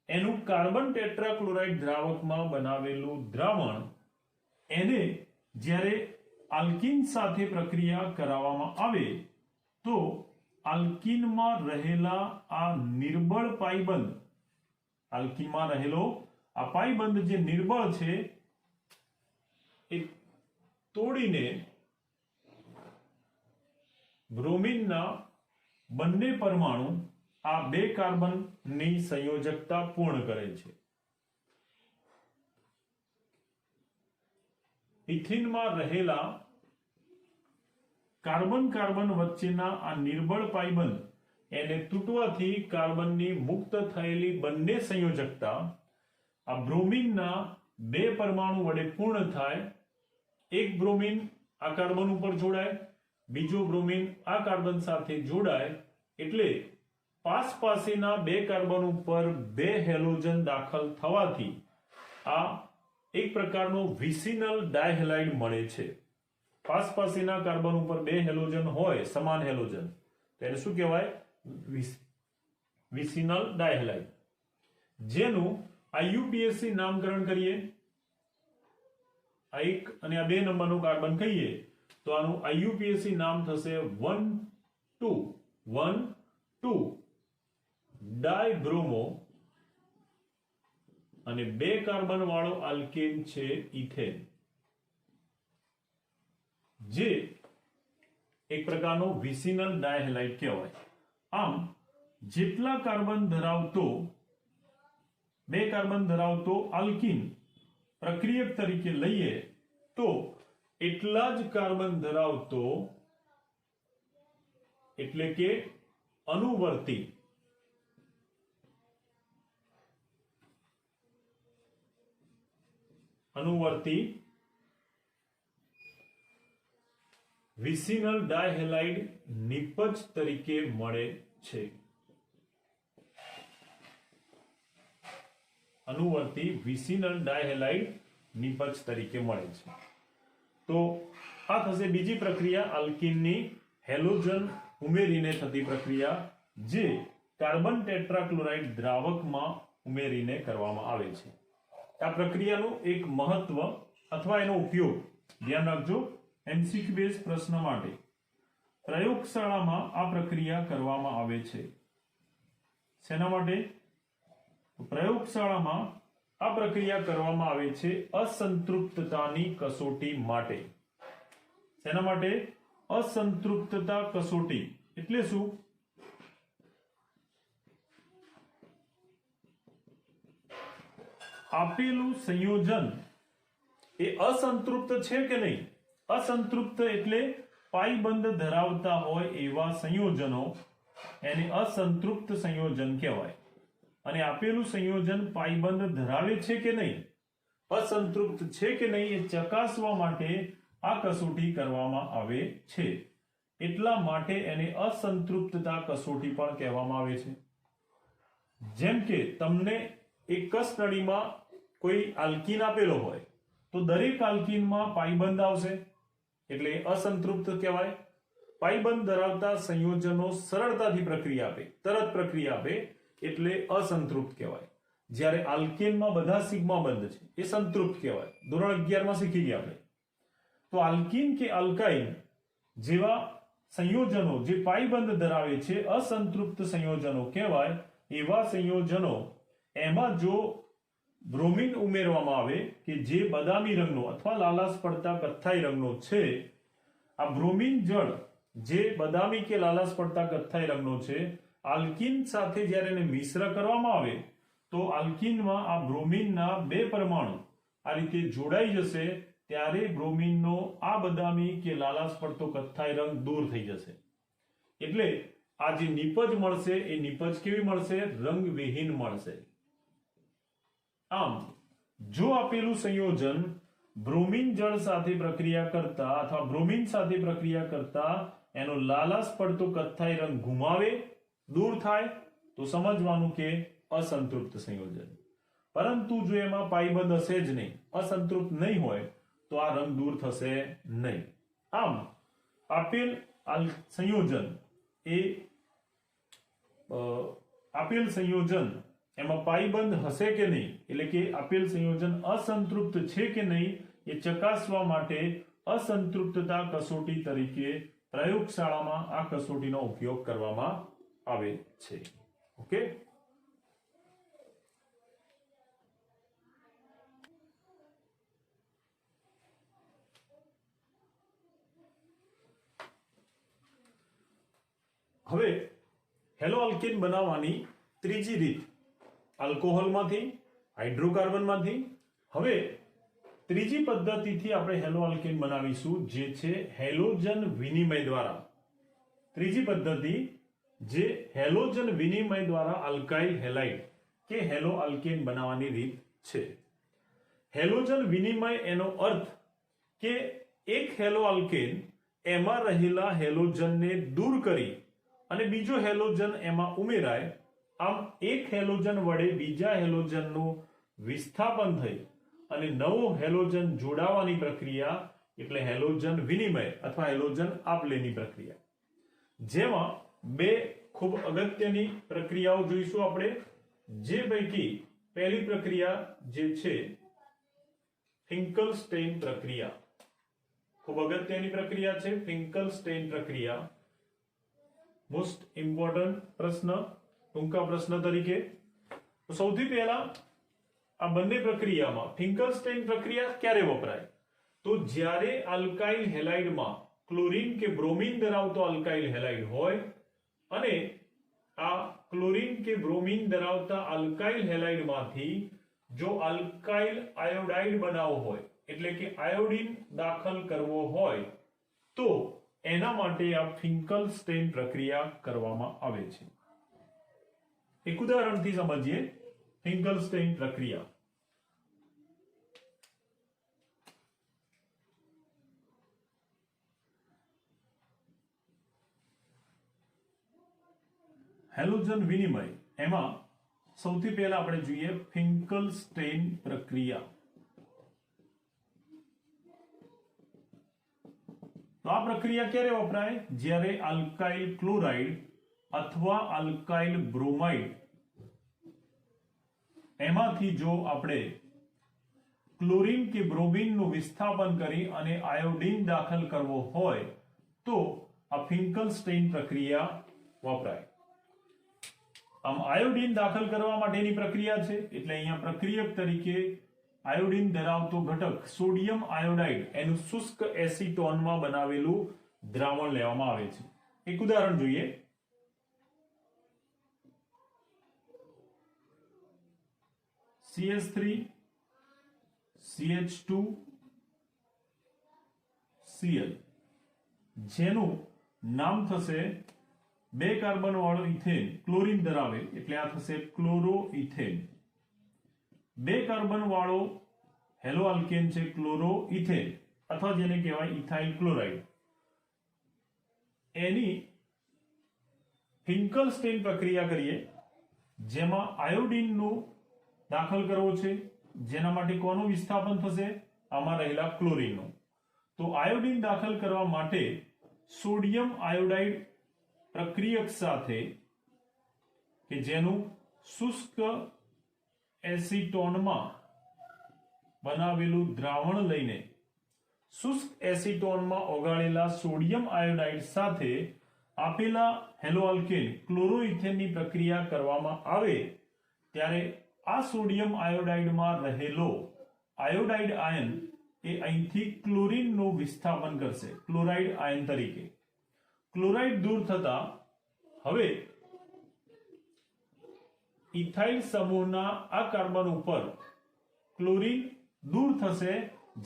એનું કાર્બન ટેટ્રાક્લોરાઇડ દ્રાવકમાં બનાવેલું દ્રાવણ એને જ્યારે આલ્કીન સાથે પ્રક્રિયા કરાવવામાં આવે તો આલ્કીનમાં રહેલા આ નિર્બળ પાઈબંધ, આલ્કીનમાં રહેલો આ પાઈબંધ જે નિર્બળ છે એ તોડીને બ્રોમિનના બંને પરમાણુ આ 2 કાર્બનની સંયોજકતા પૂર્ણ કરે છે. ઇથિનમાં રહેલા કાર્બન કાર્બન વચ્ચેના આ નિર્બળ પાઈબંધ એને તૂટવાથી કાર્બનની મુક્ત થયેલી બંને સંયોજકતા આ બ્રોમિનના 2 પરમાણુ વડે પૂર્ણ થાય. એક બ્રોમિન આ કાર્બન ઉપર જોડાય, બીજો બ્રોમિન આ કાર્બન સાથે જોડાય, એટલે પાસેના 2 કાર્બન ઉપર 2 હેલોજન દાખલ થવાથી આ એક પ્રકારનો વિસિનલ ડાયહેલાઇડ મળે છે. પાસેના કાર્બન ઉપર 2 હેલોજન હોય, સમાન હેલોજન, તો એને શું કહેવાય? Vicinal dihalide. જેનું IUPAC નામકરણ કરીએ, આ 1 અને આ 2 નંબરનું કાર્બન કહીએ તો આનું IUPAC નામ થશે 1,2,1,2 ડાયબ્રોમો અને 2 કાર્બન વાળો આલ્કેન છે ઇથેન, જે એક પ્રકારનો વિસિનલ ડાયહેલાઇડ કહેવાય. આમ જેટલા કાર્બન ધરાવતો 2 કાર્બન ધરાવતો આલ્કીન પ્રક્રિયક તરીકે લઈએ તો એટલા જ કાર્બન ધરાવતો એટલે કે અનુવર્તી વિસિનલ ડાયહેલાઇડ નિપજ તરીકે મળે છે. અનુવર્તી વિસિનલ ડાયહેલાઇડ નિપજ તરીકે મળે છે. તો આ થશે બીજી પ્રક્રિયા, આલ્કીનની હેલોજન ઉમેરીને થતી પ્રક્રિયા, જે કાર્બન ટેટ્રાક્લોરાઇડ દ્રાવકમાં ઉમેરીને કરવામાં આવે છે. આ પ્રક્રિયાનું એક મહત્વ અથવા એનો ઉપયોગ ધ્યાન રાખજો. MCQ બેઝ પ્રશ્ન માટે પ્રયોગશાળામાં આ પ્રક્રિયા કરવામાં આવે છે. શેના માટે? પ્રયોગશાળામાં આ પ્રક્રિયા કરવામાં આવે છે અસંતૃપ્તતાની કસોટી માટે. શેના માટે? અસંતૃપ્તતા કસોટી એટલે શું? આપેલું સંયોજન એ અસંતૃપ્ત છે કે નહીં? અસંતૃપ્ત એટલે પાઈબંધ ધરાવતા હોય એવા સંયોજનો એને અસંતૃપ્ત સંયોજન કહેવાય. અને આપેલું સંયોજન પાઈબંધ ધરાવે છે કે નહીં, અસંતૃપ્ત છે કે નહીં એ ચકાસવા માટે આ કસોટી કરવામાં આવે છે. એટલા માટે એને અસંતૃપ્તતા કસોટી પણ કહેવામાં આવે છે. જેમ કે તમને એક જ સ્ટડીમાં કોઈ આલ્કીન આપેલો હોય તો દરેક આલ્કીનમાં પાઈબંધ આવશે એટલે અસંતૃપ્ત કહેવાય. પાઈબંધ ધરાવતા સંયોજનો સરળતાથી પ્રક્રિયા આપે, તરત પ્રક્રિયા આપે એટલે અસંતૃપ્ત કહેવાય. જ્યારે આલ્કેનમાં બધા સિગ્મા બંધ છે એ સંતૃપ્ત કહેવાય. ધોરણ 11 માં શીખી ગયા આપણે. તો આલ્કીન કે આલ્કાઇન જેવા સંયોજનો જે પાઈબંધ ધરાવે છે અસંતૃપ્ત સંયોજનો કહેવાય. એવા સંયોજનો એમાં જો બ્રોમિન ઉમેરવામાં આવે કે જે બદામી રંગનો અથવા લાલાશ પડતા કથ્થાઈ રંગનો છે, આ બ્રોમિન જળ જે બદામી કે લાલાશ પડતા કથ્થાઈ રંગનો છે, આલ્કીન સાથે જ્યારે એને મિશ્ર કરવામાં આવે તો આલ્કીનમાં આ બ્રોમિનના 2 પરમાણુ આ રીતે જોડાઈ જશે ત્યારે બ્રોમિનનો આ બદામી કે લાલાશ પડતો કથ્થાઈ રંગ દૂર થઈ જશે. એટલે આ જે નિપજ મળશે એ નિપજ કેવી મળશે? રંગવિહીન મળશે. આમ જો આપેલું સંયોજન બ્રોમિન જળ સાથે પ્રક્રિયા કરતા અથવા બ્રોમિન સાથે પ્રક્રિયા કરતા એનો લાલાશ પડતો કથ્થાઈ રંગ ગુમાવે, દૂર થાય તો સમજવાનું કે અસંતૃપ્ત સંયોજન. પરંતુ જો એમાં પાઈબંધ હશે જ નહીં, અસંતૃપ્ત નહીં હોય તો આ રંગ દૂર થશે નહીં. આમ આપેલ સંયોજન એમાં પાઈબંધ હશે કે નહીં, એટલે કે આપેલ સંયોજન અસંતૃપ્ત છે કે નહીં એ ચકાસવા માટે અસંતૃપ્તતા કસોટી તરીકે પ્રયોગશાળામાં આ કસોટીનો ઉપયોગ કરવામાં આવે છે. ઓકે. હવે હેલો આલ્કેન બનાવવાની ત્રીજી રીત આલ્કોહોલમાંથી, હાઇડ્રોકાર્બનમાંથી. હવે ત્રીજી પદ્ધતિથી આપણે હેલો આલ્કેન બનાવીશું જે છે હેલોજન વિનિમય દ્વારા. ત્રીજી પદ્ધતિ જે હેલોજન વિનિમય દ્વારા આલ્કાઇલ હેલાઇડ કે હેલો આલ્કેન બનાવવાની રીત છે. હેલોજન વિનિમય એનો અર્થ કે એક હેલો આલ્કેન એમાં રહેલા હેલોજનને દૂર કરી અને બીજો હેલોજન એમાં ઉમેરાય. આમ એક હેલોજન વડે બીજા હેલોજનનું વિસ્થાપન થઈ અને નવો હેલોજન જોડાવાની પ્રક્રિયા એટલે હેલોજન વિનિમય અથવા હેલોજન આપ-લેની પ્રક્રિયા. જેમાં 2 ખૂબ અગત્યની પ્રક્રિયાઓ જોઈશું આપણે. જે પૈકી પહેલી પ્રક્રિયા જે છે ફિંકલસ્ટેઇન પ્રક્રિયા. ખૂબ અગત્યની પ્રક્રિયા છે ફિંકલસ્ટેઇન પ્રક્રિયા. મોસ્ટ ઇમ્પોર્ટન્ટ પ્રશ્ન, ટૂંકા પ્રશ્ન તરીકે. તો સૌથી પહેલા આ બંને પ્રક્રિયામાં ફિંકલસ્ટેઇન પ્રક્રિયા ક્યારે વપરાય? તો જ્યારે આલ્કાઇલ હેલાઇડમાં ક્લોરીન કે બ્રોમિન ધરાવતો આલ્કાઇલ હેલાઇડ હોય અને આ ક્લોરીન કે બ્રોમિન ધરાવતા આલ્કાઇલ હેલાઇડમાંથી જો આલ્કાઇલ આયોડાઇડ બનાવવો હોય એટલે કે આયોડીન દાખલ કરવો હોય તો એના માટે આ ફિંકલસ્ટેઇન પ્રક્રિયા કરવામાં આવે છે. એક ઉદાહરણથી સમજીએ ફિંકલસ્ટેઇન પ્રક્રિયા. હેલોજન વિનિમય એમાં સૌથી પહેલા આપણે જોઈએ ફિંકલસ્ટેઇન પ્રક્રિયા. તો આ પ્રક્રિયા ક્યારે વપરાય? જ્યારે આલ્કાઇલ ક્લોરાઇડ અથવા આલ્કાઇલ બ્રોમાઇડ એમાંથી જો આપણે ક્લોરીન કે બ્રોમિનનું વિસ્થાપન કરી અને આયોડીન દાખલ કરવો હોય તો આ ફિંકલસ્ટેઇન પ્રક્રિયા વપરાય. આમ આયોડીન દાખલ કરવા માટેની પ્રક્રિયા છે એટલે અહીંયા પ્રક્રિયક તરીકે આયોડીન ધરાવતો ઘટક સોડિયમ આયોડાઇડ એનું શુષ્ક એસીટોનમાં બનાવેલું દ્રાવણ લેવામાં આવે છે. એક ઉદાહરણ જોઈએ. CH3 CH2 Cl જેનું નામ થશે 2 કાર્બન વાળો ઇથેન ક્લોરીન ધરાવે એટલે આ થશે ક્લોરોઇથેન. 2 કાર્બન વાળો હેલો આલ્કેન છે ક્લોરોઇથેન અથવા જેને કહેવાય ઇથાઇલ ક્લોરાઇડ. એની ફિંકલસ્ટેઇન પ્રક્રિયા કરીએ જેમાં આયોડિન નું દાખલ કરવો છે, જેના માટે કોનું વિસ્થાપન થશે? આમાં રહેલા ક્લોરીનનું. તો આયોડિન દાખલ કરવા માટે સોડિયમ આયોડાઇડ પ્રક્રિયક સાથે કે જેનું શુષ્ક એસિટોનમાં બનાવેલું દ્રાવણ લઈને શુષ્ક એસિટોનમાં ઓગાળેલા સોડિયમ આયોડાઇડ સાથે આપેલા હેલોઆલ્કેન ક્લોરોઇથેનની પ્રક્રિયા કરવામાં આવે ત્યારે આ સોડિયમ આયોડાઇડમાં રહેલો આયોડાઇડ આયન એ અહીંથી ક્લોરીનનું વિસ્થાપન કરશે ક્લોરાઇડ આયન તરીકે. ક્લોરાઇડ દૂર થતા હવે ઇથાઇલ સમૂહના આ કાર્બન ઉપર ક્લોરીન દૂર થશે,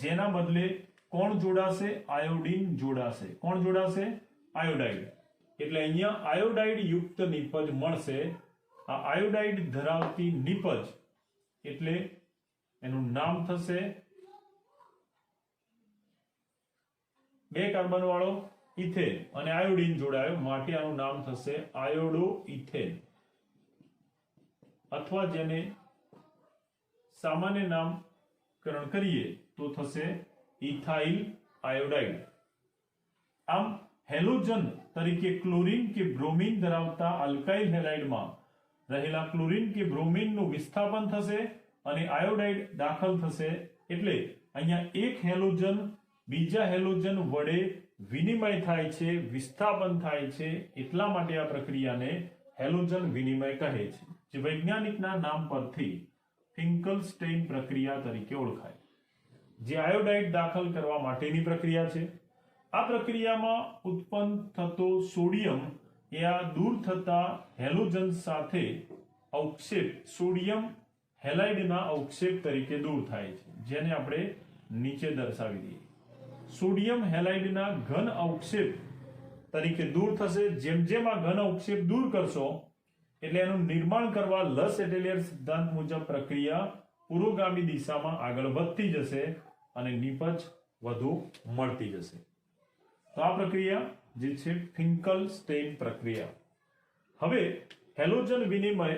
જેના બદલે કોણ જોડાશે? આયોડીન જોડાશે. કોણ જોડાશે? આયોડાઇડ. એટલે અહીંયા આયોડાઇડ યુક્ત નિપજ મળશે. આ આયોડાઇડ ધરાવતી નિપજ એટલે એનું નામ થશે 2 કાર્બન વાળો ઇથેન અને આયોડીન જોડાયો માટે આનું નામ થશે આયોડોઇથેન અથવા જેને સામાન્ય નામકરણ કરીએ તો થશે ઇથાઇલ આયોડાઇડ. આમ હેલોજન તરીકે ક્લોરીન કે બ્રોમિન ધરાવતા આલ્કાઇલ હેલાઇડમાં રહેલા ક્લોરીન કે બ્રોમિનનું વિસ્થાપન થશે અને આયોડાઇડ દાખલ થશે. એટલે અહીંયા એક હેલોજન બીજા હેલોજન વડે વિનિમય થાય છે, વિસ્થાપન થાય છે, એટલા માટે આ પ્રક્રિયાને હેલોજન વિનિમય કહે છે, જે વૈજ્ઞાનિકના નામ પરથી ફિંકલસ્ટેઇન પ્રક્રિયા તરીકે ઓળખાય. જે આયોડાઇડ દાખલ કરવા માટેની પ્રક્રિયા છે. આ પ્રક્રિયામાં ઉત્પન્ન થતો સોડિયમ એ આ દૂર થતા હેલોજન સાથે અવક્ષેપ સોડિયમ હેલાઇડના અવક્ષેપ તરીકે દૂર થાય છે, જેને આપણે નીચે દર્શાવી દઈએ. સોડિયમ હેલાઇડના ઘન અવક્ષેપ તરીકે દૂર થશે. જેમ જેમ આ ઘન અવક્ષેપ દૂર કરશો એટલે એનું નિર્માણ કરવા લસ એટેલિયર સિદ્ધાંત મુજબ પ્રક્રિયા પુરોગામી દિશામાં આગળ વધતી જશે અને નિપજ વધુ મળતી જશે. તો આ પ્રક્રિયા જે છે ફિંકલસ્ટેઇન પ્રક્રિયા. હવે હેલોજન વિનિમય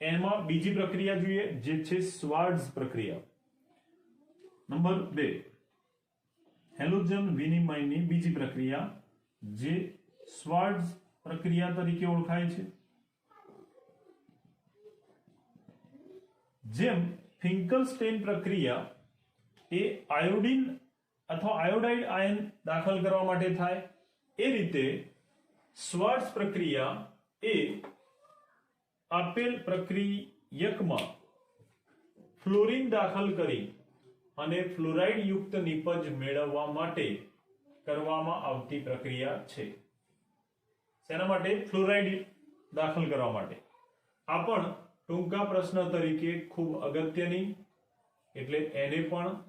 એમાં બીજી પ્રક્રિયા જોઈએ જે છે સ્વાર્ટ્ઝ પ્રક્રિયા. નંબર 2 હેલોજન વિનિમયની બીજી પ્રક્રિયા જે સ્વાર્ટ્ઝ પ્રક્રિયા તરીકે ઓળખાય છે. જેમ ફિંકલસ્ટેઇન પ્રક્રિયા એ આયોડીન અથવા આયોડાઇડ આયન દાખલ કરવા માટે થાય, એ રીતે સ્વાર્ટ્ઝ પ્રક્રિયા એ આપેલ પ્રક્રિયકમાં ફ્લોરીન દાખલ કરી અને ફ્લોરાઇડ યુક્ત નિપજ મેળવવા માટે કરવામાં આવતી પ્રક્રિયા છે. શેના માટે? ફ્લોરાઇડ દાખલ કરવા માટે. આ પણ ટૂંકા પ્રશ્ન તરીકે ખૂબ અગત્યની, એટલે એને પણ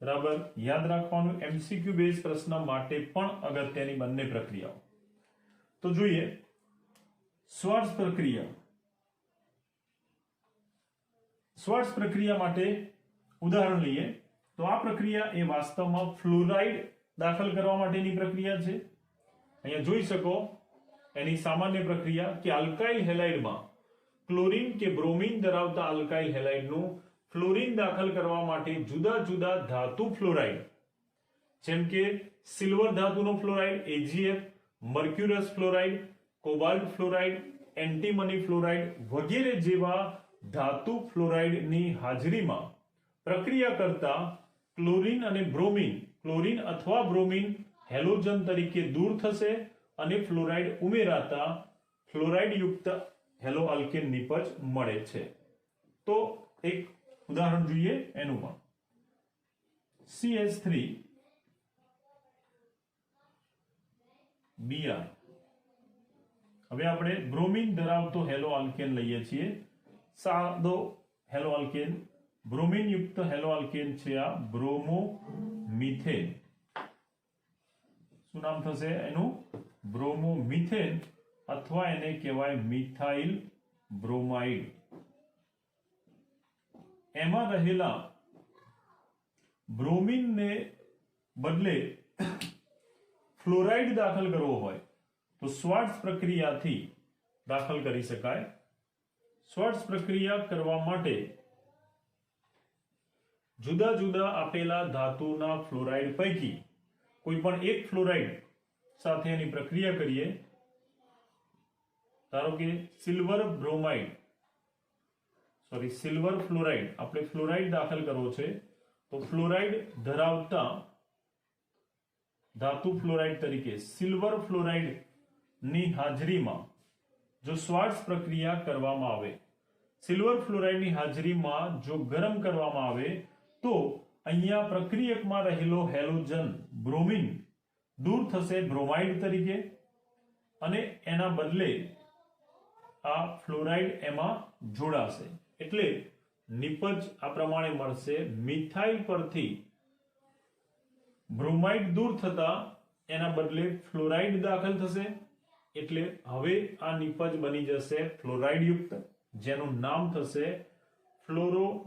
બરાબર યાદ રાખવાનું. એમસીક્યુ બેઝ પ્રશ્ન માટે પણ અગત્યની બંને પ્રક્રિયાઓ. તો જોઈએ સ્વાર્ટ્ઝ પ્રક્રિયા. સ્વાર્ટ્ઝ પ્રક્રિયા માટે ઉદાહરણ લઈએ તો આ પ્રક્રિયા એ વાસ્તવમાં ફ્લોરાઇડ દાખલ કરવા માટેની પ્રક્રિયા છે. અહીંયા જોઈ શકો એની સામાન્ય પ્રક્રિયા કે આલ્કાઇલ હેલાઇડમાં ક્લોરીન કે બ્રોમિન ધરાવતા આલ્કાઇલ હેલાઇડનું ફ્લોરીન દાખલ કરવા માટે જુદા જુદા ધાતુ ફ્લોરાઇડ જેમ કે સિલ્વર ધાતુનો fluoride AgF, મર્ક્યુરસ fluoride, cobalt fluoride, antimony fluoride વગેરે જેવા ધાતુ ફ્લોરાઇડની હાજરીમાં પ્રક્રિયા કરતા ક્લોરીન અને બ્રોમિન, ક્લોરીન અથવા બ્રોમિન હેલોજન તરીકે દૂર થશે અને ફ્લોરાઇડ ઉમેરાતા ફ્લોરાઇડ યુક્ત હેલો આલ્કેન નિપજ મળે છે. તો એક ઉદાહરણ જોઈએ એનું પણ. CH3 Br. હવે આપણે બ્રોમિન ધરાવતો હેલો આલ્કેન લઈએ છીએ. સાદો હેલો આલ્કેન, બ્રોમિન યુક્ત હેલો આલ્કેન છે આ બ્રોમો મિથેન. શું નામ થશે એનું? બ્રોમોમિથેન અથવા એને કહેવાય મિથાઇલ બ્રોમાઇડ. એમાં રહેલા બ્રોમિનને બદલે ફ્લોરાઇડ દાખલ કરવો હોય તો શ્વાર્ટ્ઝ પ્રક્રિયાથી દાખલ કરી શકાય. શ્વાર્ટ્ઝ પ્રક્રિયા કરવા માટે જુદા જુદા આપેલા ધાતુના ફ્લોરાઇડ પૈકી કોઈ પણ એક ફ્લોરાઇડ સાથે એની પ્રક્રિયા કરીએ. ધારો કે સિલ્વર ફ્લોરાઇડ આપણે ફ્લોરાઇડ દાખલ કરવો છે તો ફ્લોરાઇડ ધરાવતા ધાતુ ફ્લોરાઇડ તરીકે સિલ્વર ફ્લોરાઇડ ની હાજરીમાં જો શ્વાર્ટ્ઝ પ્રક્રિયા કરવામાં આવે, સિલ્વર ફ્લોરાઇડની હાજરીમાં જો ગરમ કરવામાં આવે તો અહીંયા પ્રક્રિયકમાં રહેલો હેલોજન બ્રોમિન દૂર થશે બ્રોમાઇડ તરીકે અને એના બદલે આ ફ્લોરાઇડ એમાં જોડાશે. એટલે નિપજ આ પ્રમાણે મળશે. મિથાઇલ પરથી બ્રોમાઇડ દૂર થતા એના બદલે ફ્લોરાઇડ દાખલ થશે. એટલે હવે આ નિપજ બની જશે ફ્લોરાઇડ યુક્ત, જેનું નામ થશે ફ્લોરોમિથેન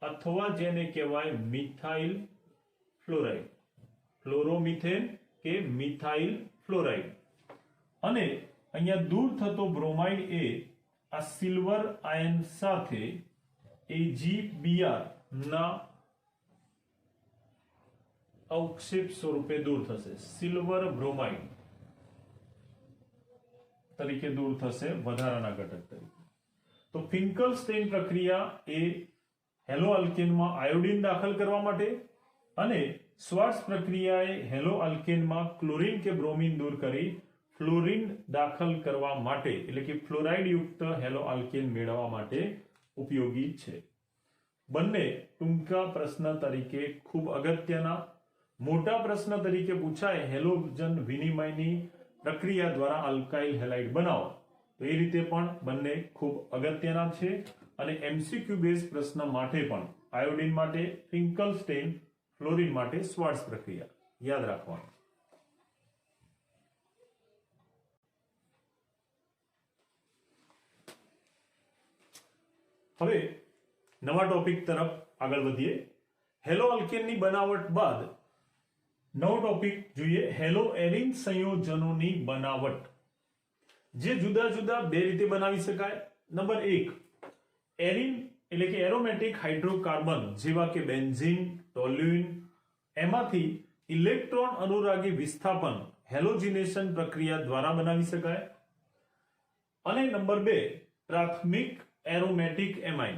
અથવા જેને કહેવાય મિથાઇલ ફ્લોરાઇડ. ફ્લોરોમિથેન કે મિથાઇલ ફ્લોરાઇડ. અને અહીંયા દૂર થતો બ્રોમાઇડ એ આ સિલ્વર આયન સાથે AgBr ના અવક્ષેપ સ્વરૂપે દૂર થશે. સિલ્વર બ્રોમાઇડ તરીકે દૂર થશે વધારાના ઘટક તરીકે. તો ફિંકલસ્ટેઇન પ્રક્રિયા એ હેલો આલ્કેનમાં આયોડિન દાખલ કરવા માટે અને શ્વાર્ટ્ઝ પ્રક્રિયા એ હેલો આલ્કેનમાં ક્લોરીન કે બ્રોમિન દૂર કરી ફ્લોરિન દાખલ કરવા માટે એટલે કે ફ્લોરાઇડ યુક્ત હેલો આલ્કેન મેળવવા માટે ઉપયોગી છે. બંને ટૂંકા પ્રશ્ન તરીકે ખૂબ અગત્યના. મોટા પ્રશ્ન તરીકે પૂછાય હેલોજન વિનિમયની પ્રક્રિયા દ્વારા આલ્કાઇલ હેલાઇડ બનાવો, તો એ રીતે પણ બંને ખૂબ અગત્યના છે. અને MCQ બેઝ પ્રશ્ન માટે પણ આયોડિન માટે ફિંકલસ્ટેઇન, ફ્લોરિન માટે શ્વાર્ટ્ઝ પ્રક્રિયા યાદ રાખવાનું. હવે નવા ટોપિક તરફ આગળ વધીએ. હેલો આલ્કેનની બનાવટ બાદ નવો ટોપિક જોઈએ, હેલો એરિન સંયોજનોની બનાવટ, જે જુદા જુદા બે રીતે બનાવી શકાય. નંબર 1, એરિન એટલે કે એરોમેટિક હાઇડ્રોકાર્બન જેવા કે બેન્ઝીન, ટોલ્યુઇન, એમાંથી ઇલેક્ટ્રોન અનુરાગી વિસ્થાપન હેલોજિનેશન પ્રક્રિયા દ્વારા બનાવી શકાય. અને નંબર 2, પ્રાથમિક એરોમેટિક એમાઇન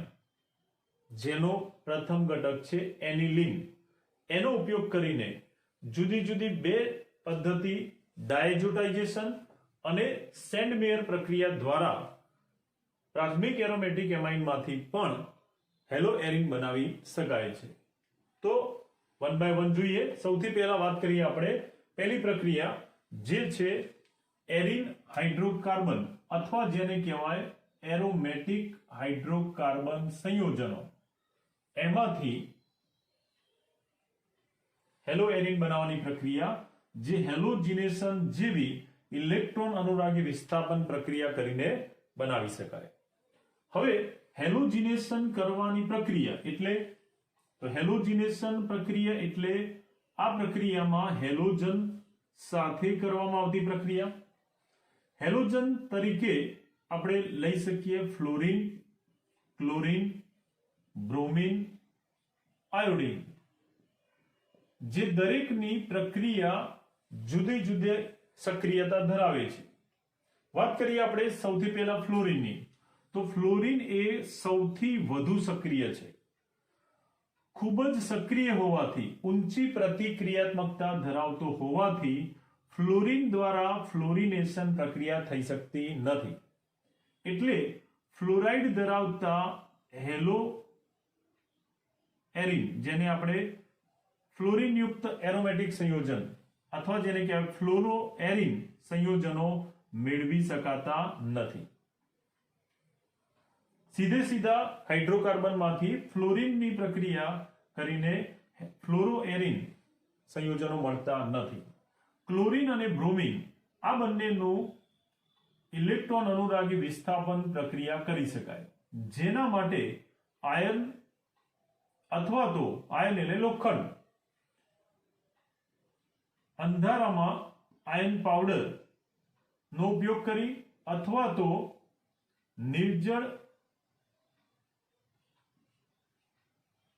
જેનો પ્રથમ ઘટક છે એનિલિન, એનો ઉપયોગ કરીને જુદી જુદી બે પદ્ધતિ ડાયઝોટાઇઝેશન અને સેન્ડમેયર પ્રક્રિયા દ્વારા પ્રાથમિક એરોમેટિક એમાઇનમાંથી પણ હેલો એરિન બનાવી શકાય છે. તો વન બાય વન જોઈએ. સૌથી પહેલા વાત કરીએ આપણે પહેલી પ્રક્રિયા જે છે એરિન હાઇડ્રોકાર્બન અથવા જેને કહેવાય એરોમેટિક હાઇડ્રોકાર્બન સંયોજનો. એમાંથી હેલો એરિન બનાવવાની પ્રક્રિયા જે હેલોજિનેશન જેવી ઇલેક્ટ્રોન અનુરાગી વિસ્થાપન પ્રક્રિયા કરીને બનાવી શકાય. હવે હેલોજિનેશન કરવાની પ્રક્રિયા એટલે તો હેલોજિનેશન પ્રક્રિયા એટલે આ પ્રક્રિયામાં હેલોજન સાથે કરવામાં આવતી પ્રક્રિયા. હેલોજન તરીકે આપણે લઈ શકીએ ફ્લોરિન, ક્લોરીન, બ્રોમિન, આયોડિન, જે દરેકની પ્રક્રિયા જુદી જુદી સક્રિયતા ધરાવે છે. વાત કરીએ આપણે સૌથી પહેલા ફ્લોરિનની, તો ફ્લોરિન એ સૌથી વધુ સક્રિય છે. ખૂબ જ સક્રિય હોવાથી, ઊંચી પ્રતિક્રિયાત્મકતા ધરાવતો હોવાથી ફ્લોરિન દ્વારા ફ્લોરિનેશન પ્રક્રિયા થઈ શકતી નથી. એટલે ફ્લોરાઇડ ધરાવતા હેલો એરિન જેને આપણે ફ્લોરિન યુક્ત એરોમેટિક સંયોજન અથવા જેને કહેવાય ફ્લોરો એરિન સંયોજનો મેળવી શકાતા નથી. સીધા હાઇડ્રોકાર્બનમાંથી ફ્લોરિનની પ્રક્રિયા કરીને ફ્લોરો એરિન સંયોજનો મળતા નથી. ક્લોરીન અને બ્રોમિન આ બંનેનું ઇલેક્ટ્રોન અનુરાગી વિસ્થાપન પ્રક્રિયા કરી શકાય, જેના માટે આયન અથવા તો આયન એટલે લોખંડ, અંધારામાં આયન પાવડર નો ઉપયોગ કરી અથવા તો નિર્જળ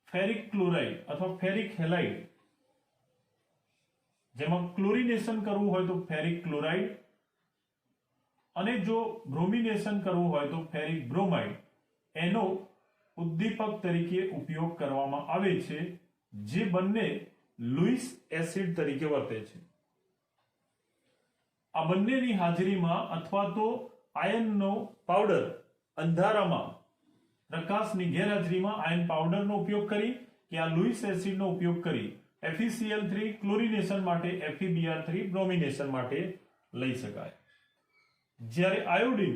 ફેરિક ક્લોરાઇડ અથવા ફેરિક હેલાઇડ, જેમાં ક્લોરિનેશન કરવું હોય તો ફેરિક ક્લોરાઇડ અને જો બ્રોમિનેશન કરવું હોય તો ફેરિક બ્રોમાઇડ, એનો ઉદ્દીપક તરીકે ઉપયોગ કરવામાં આવે છે, જે બંને લુઈસ એસિડ તરીકે વર્તે છે. આ બંનેની હાજરીમાં અથવા તો આયનનો પાવડર અંધારામાં પ્રકાશની ગેરહાજરીમાં આયન પાવડરનો ઉપયોગ કરી કે આ લુઈસ એસિડનો ઉપયોગ કરી FeCl3 ક્લોરિનેશન માટે, FeBr3 બ્રોમિનેશન માટે લઈ શકાય. જ્યારે આયોડિન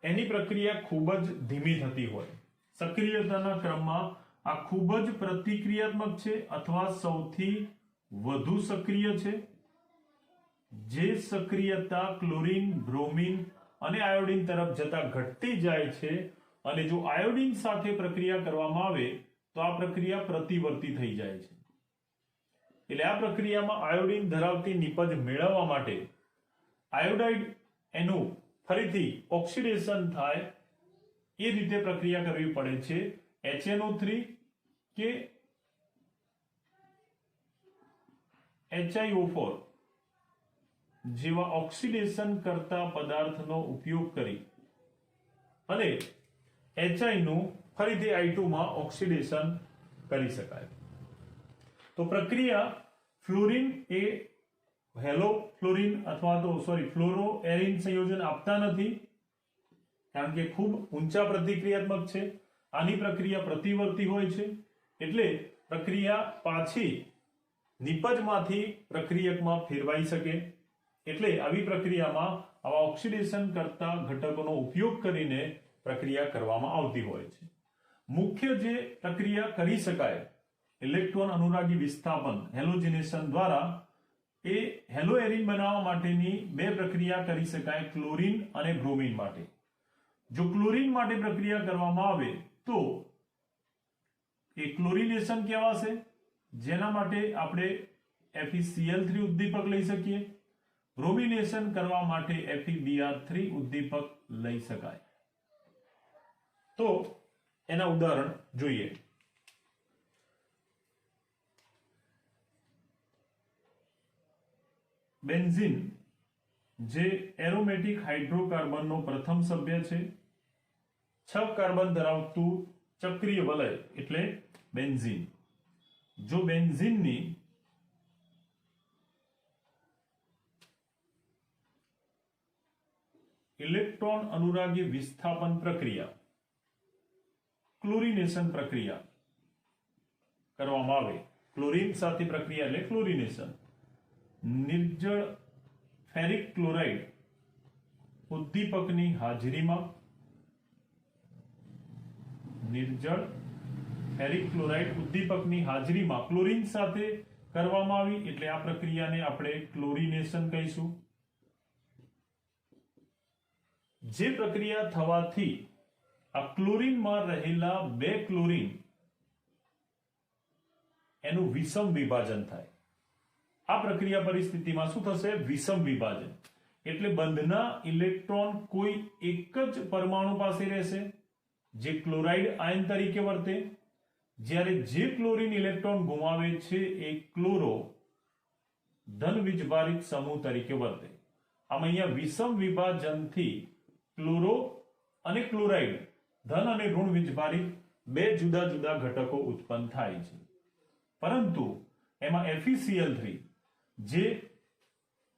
એની પ્રક્રિયા ખૂબ જ ધીમી થતી હોય, સક્રિયતાના ક્રમમાં આ ખૂબ જ પ્રતિક્રિયાત્મક છે અથવા સૌથી વધુ સક્રિય છે. જે સક્રિયતા ક્લોરીન, બ્રોમિન અને આયોડિન તરફ જતા ઘટતી જાય છે, અને જો આયોડિન સાથે પ્રક્રિયા કરવામાં આવે તો આ પ્રક્રિયા પ્રતિવર્તી થઈ જાય છે. એટલે આ પ્રક્રિયામાં આયોડિન ધરાવતી નિપજ મેળવવા માટે આયોડાઇડ એનું ફરીથી ઓક્સિડેશન થાય એ રીતે પ્રક્રિયા કરવી પડે છે. HNO3 કે HiO4 જેવા ઓક્સિડેશન કરતા પદાર્થનો ઉપયોગ કરી અને HI નું ફરીથી I2 માં ઓક્સિડેશન કરી શકાય. તો પ્રક્રિયા ફ્લોરિન એ હેલો ફ્લોરિન અથવા તો ફ્લોરો એરિન સંયોજન આપતા નથી, કારણ કે ખૂબ ઊંચા પ્રતિક્રિયાત્મક છે. આની પ્રક્રિયા પ્રતિવર્તી હોય છે, એટલે પ્રક્રિયા પાછી નિપજમાંથી પ્રક્રિયકમાં ફેરવાઈ શકે. એટલે આવી પ્રક્રિયામાં આવા ઓક્સિડેશન કરતા ઘટકોનો ઉપયોગ કરીને પ્રક્રિયા કરવામાં આવતી હોય છે. મુખ્ય જે પ્રક્રિયા કરી શકાય ઇલેક્ટ્રોન અનુરાગી વિસ્થાપન હેલોજેનેશન દ્વારા, એ હેલો એરિન બનાવવા માટેની બે પ્રક્રિયા કરી શકાય ક્લોરીન અને બ્રોમિન માટે. જો ક્લોરીન માટે પ્રક્રિયા કરવામાં આવે તો એ ક્લોરિનેશન કહેવાશે, જેના માટે આપણે FeCl3 ઉદ્દીપક લઈ શકીએ. બ્રોમિનેશન કરવા માટે FeBr3 ઉદ્દીપક લઈ શકાય. તો એના ઉદાહરણ જોઈએ. બેન્ઝીન જે એરોમેટિક હાઇડ્રોકાર્બનનો પ્રથમ સભ્ય છે, 6 કાર્બન ધરાવતું ચક્રીય વલય એટલે બેન્ઝીન. જો બેન્ઝીનની ઇલેક્ટ્રોન અનુરાગી વિસ્થાપન પ્રક્રિયા ક્લોરિનેશન પ્રક્રિયા કરવામાં આવે, ક્લોરીન સાથે પ્રક્રિયા એટલે ક્લોરિનેશન, નિર્જળ ફેરિક ક્લોરાઇડ ઉદ્દીપકની હાજરીમાં, નિર્જળ ફેરિક ક્લોરાઇડ ઉદ્દીપકની હાજરીમાં ક્લોરીન સાથે કરવામાં આવી એટલે આ પ્રક્રિયાને આપણે ક્લોરિનેશન કહીશું. જે પ્રક્રિયા થવાથી આ ક્લોરીનમાં રહેલા બે ક્લોરીન એનું વિષમ વિભાજન થાય. આ પ્રક્રિયા પરિસ્થિતિમાં શું થશે? વિષમ વિભાજન એટલે બંધના ઇલેક્ટ્રોન કોઈ એક જ પરમાણુ પાસે રહેશે, જે ક્લોરાઇડ આયન તરીકે વર્તે, જ્યારે જે ક્લોરીન ઇલેક્ટ્રોન ગુમાવે છે એ ક્લોરો ધન વીજભારિત સમૂહ તરીકે વર્તે. આમ અહીંયા વિષમ વિભાજનથી ક્લોરો અને ક્લોરાઇડ ધન અને ઋણ વીજભારિત બે જુદા જુદા ઘટકો ઉત્પન્ન થાય છે. પરંતુ એમાં FeCl3 જે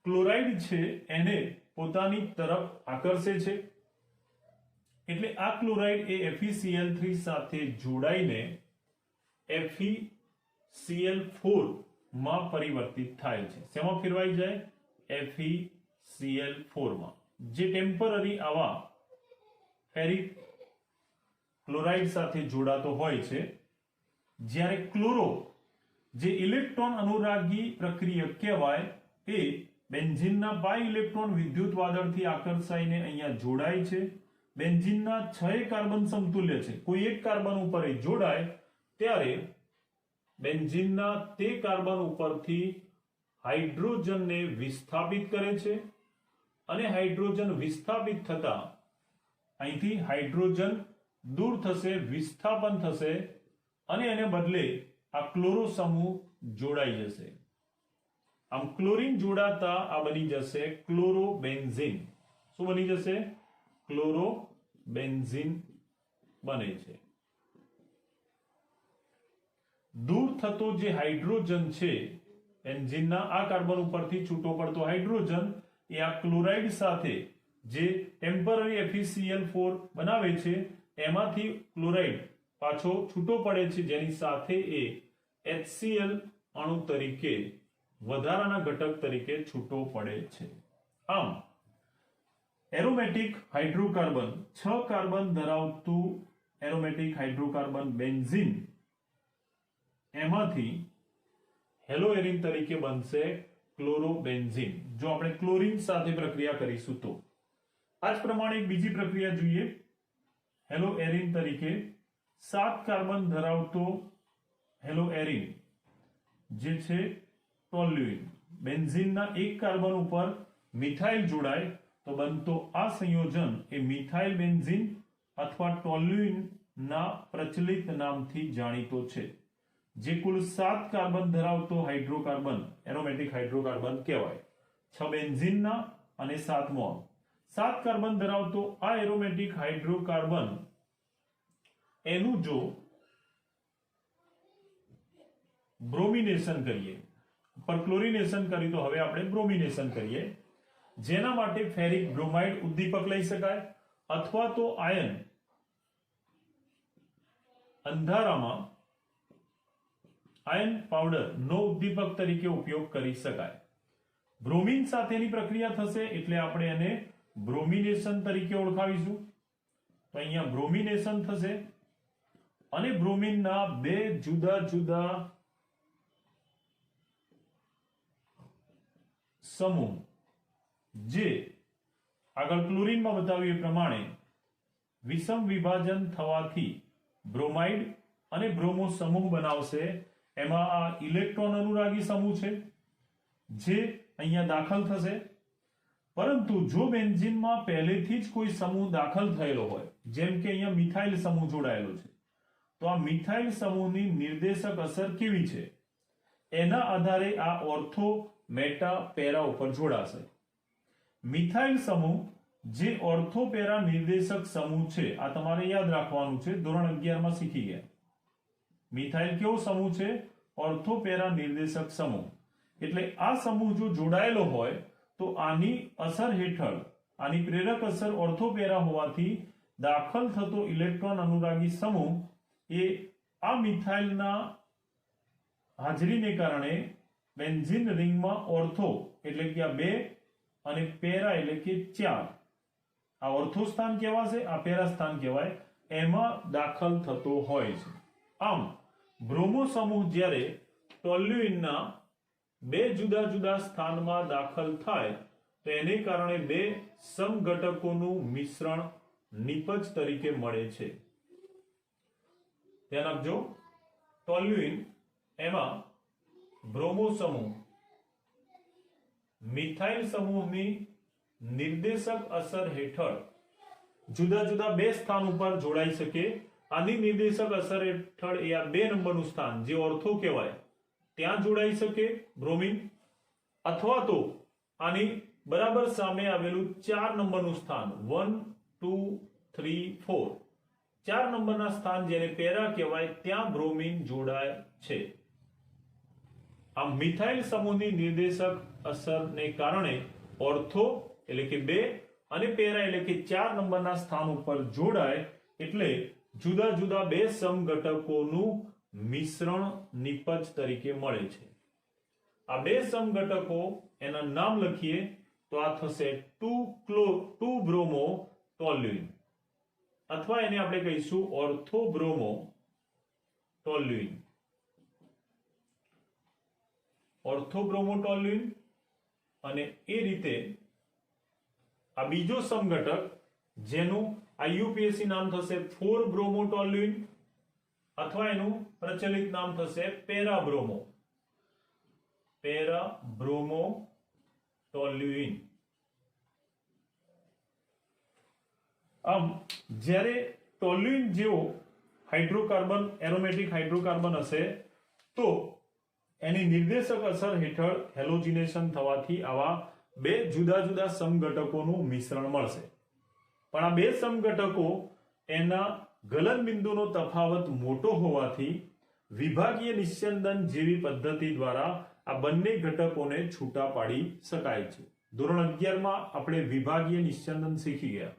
ક્લોરાઇડ છે એને પોતાની તરફ આકર્ષે છે, એટલે આ ક્લોરાઇડ એ FeCl3 સાથે જોડાઈને FeCl4 માં પરિવર્તિત થાય છે. શેમાં ફેરવાઈ જાય? FeCl4 માં, જે ટેમ્પરરી આવા ફેરિક ક્લોરાઇડ સાથે જોડાતો હોય છે. જ્યારે ક્લોરો જે ઇલેક્ટ્રોન અનુરાગી પ્રક્રિયક કહેવાય એ બેન્ઝીનના પાઈ ઇલેક્ટ્રોન વિદ્યુત વાદળથી આકર્ષાઈને અહીંયા જોડાય છે. બેન્ઝીનના 6 કાર્બન સમતુલ્ય છે. કોઈ એક કાર્બન ઉપર એ જોડાય ત્યારે બેન્ઝીનના તે કાર્બન ઉપરથી હાઇડ્રોજનને વિસ્થાપિત કરે છે અને હાઇડ્રોજન વિસ્થાપિત થતા અહીંથી હાઇડ્રોજન દૂર થશે, વિસ્થાપન થશે અને એને બદલે આ ક્લોરો સમૂહ જોડાઈ જશે. આમ ક્લોરીન જોડાતા આ બની જશે ક્લોરોબેન્ઝીન. શું બની જશે? ક્લોરોબેન્ઝીન બને છે. દૂર થતો જે હાઇડ્રોજન છે બેન્ઝીનના આ કાર્બન ઉપરથી છૂટો પડતો હાઇડ્રોજન એ આ ક્લોરાઇડ સાથે જે ટેમ્પરરી FeCl4 બનાવે છે એમાંથી ક્લોરાઇડ પાછો છૂટો પડે છે, જેની સાથે એ HCl અણુ તરીકે વધારાના ઘટક તરીકે છૂટો પડે છે. આમ એરોમેટિક હાઇડ્રોકાર્બન 6 કાર્બન ધરાવતું એરોમેટિક હાઇડ્રોકાર્બન બેન્ઝીન એમાંથી હેલોએરિન તરીકે બનશે ક્લોરોબેન્ઝીન. જો આપણે ક્લોરીન સાથે પ્રક્રિયા કરીશું તો આ જ પ્રમાણે એક બીજી પ્રક્રિયા જોઈએ. હેલોએરિન તરીકે 7 કાર્બન ધરાવતો હેલોએરિન જે છે ટોલ્યુઇન. બેન્ઝીનના એક કાર્બન ઉપર મિથાઇલ જોડાય તો બનતો આ સંયોજન એ મિથાઇલ બેન્ઝીન અથવા ટોલ્યુઇનના પ્રચલિત નામથી જાણીતો છે, જે કુલ 7 કાર્બન ધરાવતો હાઇડ્રોકાર્બન એરોમેટિક હાઇડ્રોકાર્બન કહેવાય. 6 બેન્ઝીનના અને 7મો 7 કાર્બન ધરાવતો આ એરોમેટિક હાઇડ્રોકાર્બન એનું જો બ્રોમિનેશન કરીએ, પર ક્લોરિનેશન કર્યું તો હવે આપણે બ્રોમિનેશન કરીએ, જેના માટે ફેરિક બ્રોમાઇડ ઉદ્દીપક લઈ શકાય અથવા તો આયન અંધારામાં આયન પાવડર નો ઉદ્દીપક તરીકે ઉપયોગ કરી શકાય. બ્રોમિન સાથેની પ્રક્રિયા થશે એટલે આપણે એને બ્રોમિનેશન તરીકે ઓળખાવીશું. તો અહીંયા બ્રોમિનેશન થશે અને બ્રોમિનના 2 જુદા જુદા સમૂહ જે આગળ ક્લોરીનમાં બતાવ્યું એ પ્રમાણે વિષમ વિભાજન થવાથી બ્રોમાઇડ અને બ્રોમો સમૂહ બનાવશે. એમાં આ ઇલેક્ટ્રોન અનુરાગી સમૂહ છે જે અહીંયા દાખલ થશે. પરંતુ જો બેન્ઝીનમાં પહેલેથી જ કોઈ સમૂહ દાખલ થયેલો હોય, જેમ કે અહીંયા મિથાઇલ સમૂહ જોડાયેલો છે, તો આ મિથાઇલ સમૂહની નિર્દેશક અસર કેવી છે એના આધારે આ ઓર્થો મેટા પેરા ઉપર જોડાશે. મિથાઇલ સમૂહ જે ઓર્થો પેરા નિર્દેશક સમૂહ છે, આ તમારે યાદ રાખવાનું છે, ધોરણ 11 માં શીખી ગયા. મિથાઇલ કેવો સમૂહ છે? ઓર્થો પેરા નિર્દેશક સમૂહ. એટલે આ સમૂહ જો જોડાયેલો હોય તો આની અસર હેઠળ આની પ્રેરક અસર ઓર્થો પેરા હોવાથી દાખલ થતો ઇલેક્ટ્રોન અનુરાગી સમૂહ એ આ મિથાઇલના હાજરીને કારણે બેન્ઝીન રિંગમાં ઓર્થો એટલે કે આ 2 અને પેરા એટલે કે 4, આ ઓર્થો સ્થાન કહેવાશે, આ પેરા સ્થાન કહેવાય, એમાં દાખલ થતો હોય છે. આમ બ્રોમો સમૂહ જ્યારે ટોલ્યુઇનના 2 જુદા જુદા સ્થાનમાં દાખલ થાય તો એને કારણે 2 સમઘટકોનું મિશ્રણ નિપજ તરીકે મળે છે. ધ્યાન આપજો, ટોલ્યુઇન એમાં બ્રોમો સમૂહ મિથાઇલ સમૂહની નિર્દેશક અસર હેઠળ જુદા જુદા 2 સ્થાન ઉપર જોડાઈ શકે. આની નિર્દેશક અસર હેઠળ એ આ 2 નંબરનું સ્થાન જે ઓર્થો કહેવાય ત્યાં જોડાઈ શકે બ્રોમિન, અથવા તો આની બરાબર સામે આવેલું 4 નંબરનું સ્થાન 1 2 3 4 4 નંબરના સ્થાન જેને પેરા કહેવાય ત્યાં બ્રોમિન જોડાય છે. આ મિથાઇલ સમૂહની નિર્દેશક અસરને કારણે ઓર્થો એટલે કે 2 અને પેરા એટલે કે 4 નંબરના સ્થાન ઉપર જોડાય એટલે જુદા જુદા 2 સમઘટકોનું મિશ્રણ નિપજ તરીકે મળે છે. આ 2 સમઘટકો એના નામ લખીએ તો આ થશે 2 બ્રોમો ટોલ્યુઇન અથવા એને આપણે કહીશું ઓર્થો બ્રોમો ટોલ્યુઇન. ઓર્થોબ્રોમોટોલ્યુઇન અને એ રીતે આ બીજો સમઘટક જેનું આઈયુપીએસી નામ થશે 4 બ્રોમોટોલ્યુઇન અથવા એનું પ્રચલિત નામ થશે પેરાબ્રોમોટોલ્યુઇન। આમ જ્યારે ટોલ્યુઇન જેવો હાઇડ્રોકાર્બન એરોમેટિક હાઇડ્રોકાર્બન હશે તો એની નિર્દેશક અસર હેઠળ હેલોજિનેશન થવાથી આવા બે જુદા જુદા સમઘટકોનું મિશ્રણ મળશે। પણ આ બે સમઘટકો એના ગલન બિંદુનો તફાવત મોટો હોવાથી વિભાગીય નિસ્યંદન જેવી પદ્ધતિ દ્વારા આ બંને ઘટકોને છૂટા પાડી શકાય છે। ધોરણ 11 માં આપણે વિભાગીય નિસ્યંદન શીખી ગયા।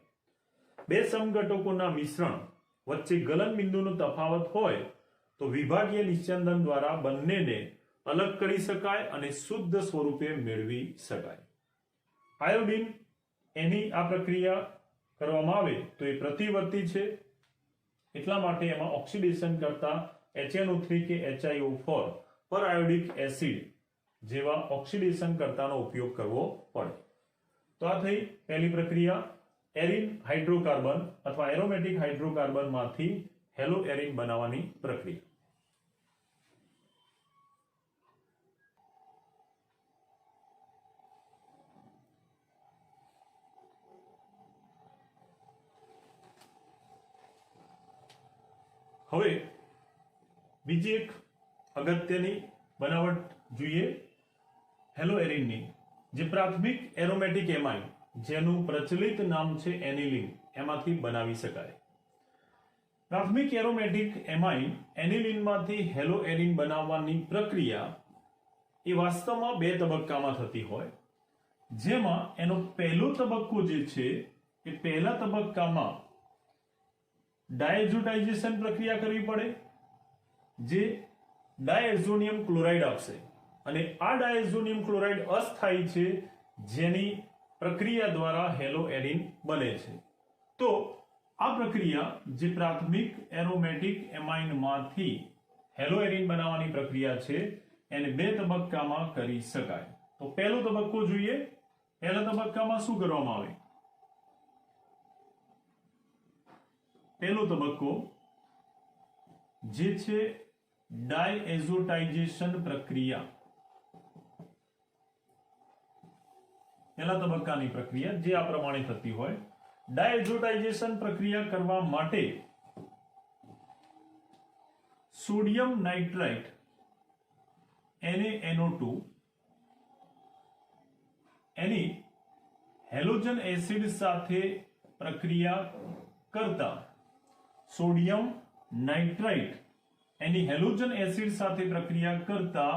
બે સમઘટકોના મિશ્રણ વચ્ચે ગલન બિંદુનો તફાવત હોય તો વિભાગીય નિસ્યંદન દ્વારા બંનેને અલગ કરી શકાય અને શુદ્ધ સ્વરૂપે મેળવી શકાય। આયોડિન એની આ પ્રક્રિયા કરવામાં આવે તો એ પ્રતિવર્તી છે, એટલા માટે એમાં ઓક્સિડેશન કરતા HNO3 કે HiO4 પર આયોડિક એસિડ જેવા ઓક્સિડેશન કરતાનો ઉપયોગ કરવો પડે। તો આ થઈ પહેલી પ્રક્રિયા, એરિન હાઇડ્રોકાર્બન અથવા એરોમેટિક હાઇડ્રોકાર્બન માંથી હેલો એરિન બનાવવાની પ્રક્રિયા। હવે બીજી એક અગત્યની બનાવટ જોઈએ હેલો એરિનની, જે પ્રાથમિક એરોમેટિક એમાઇન જેનું પ્રચલિત નામ છે એનિલિન એમાંથી બનાવી શકાય। પ્રાથમિક એરોમેટિક એમાઇન એનિલિનમાંથી હેલો એરિન બનાવવાની પ્રક્રિયા એ વાસ્તવમાં બે તબક્કામાં થતી હોય, જેમાં એનો પહેલો તબક્કો જે છે એ પહેલા તબક્કામાં ડાયઝોટાઇઝેશન પ્રક્રિયા કરવી પડે જે ડાયઝોનિયમ ક્લોરાઇડ આપશે અને આ ડાયઝોનિયમ ક્લોરાઇડ અસ્થાયી છે જેની પ્રક્રિયા દ્વારા હેલો એરિન બને છે। તો આ પ્રક્રિયા જે પ્રાથમિક એરોમેટિક એમાઇનમાંથી હેલો એરિન બનાવવાની પ્રક્રિયા છે એને બે તબક્કામાં કરી શકાય। તો પહેલો તબક્કો જોઈએ। પહેલા તબક્કામાં શું કરવામાં આવે? પહેલો તબક્કો જે છે ડાયએઝોટાઇઝેશન પ્રક્રિયા। પહેલા તબક્કાની પ્રક્રિયા જે આ પ્રમાણે થતી હોય, ડાયએઝોટાઇઝેશન પ્રક્રિયા કરવા માટે સોડિયમ નાઇટ્રાઇટ NaNO2 એની હેલોજન એસિડ સાથે પ્રક્રિયા કરતા સોડિયમ નાઇટ્રાઇટ એની હેલોજન એસિડ સાથે પ્રક્રિયા કરતા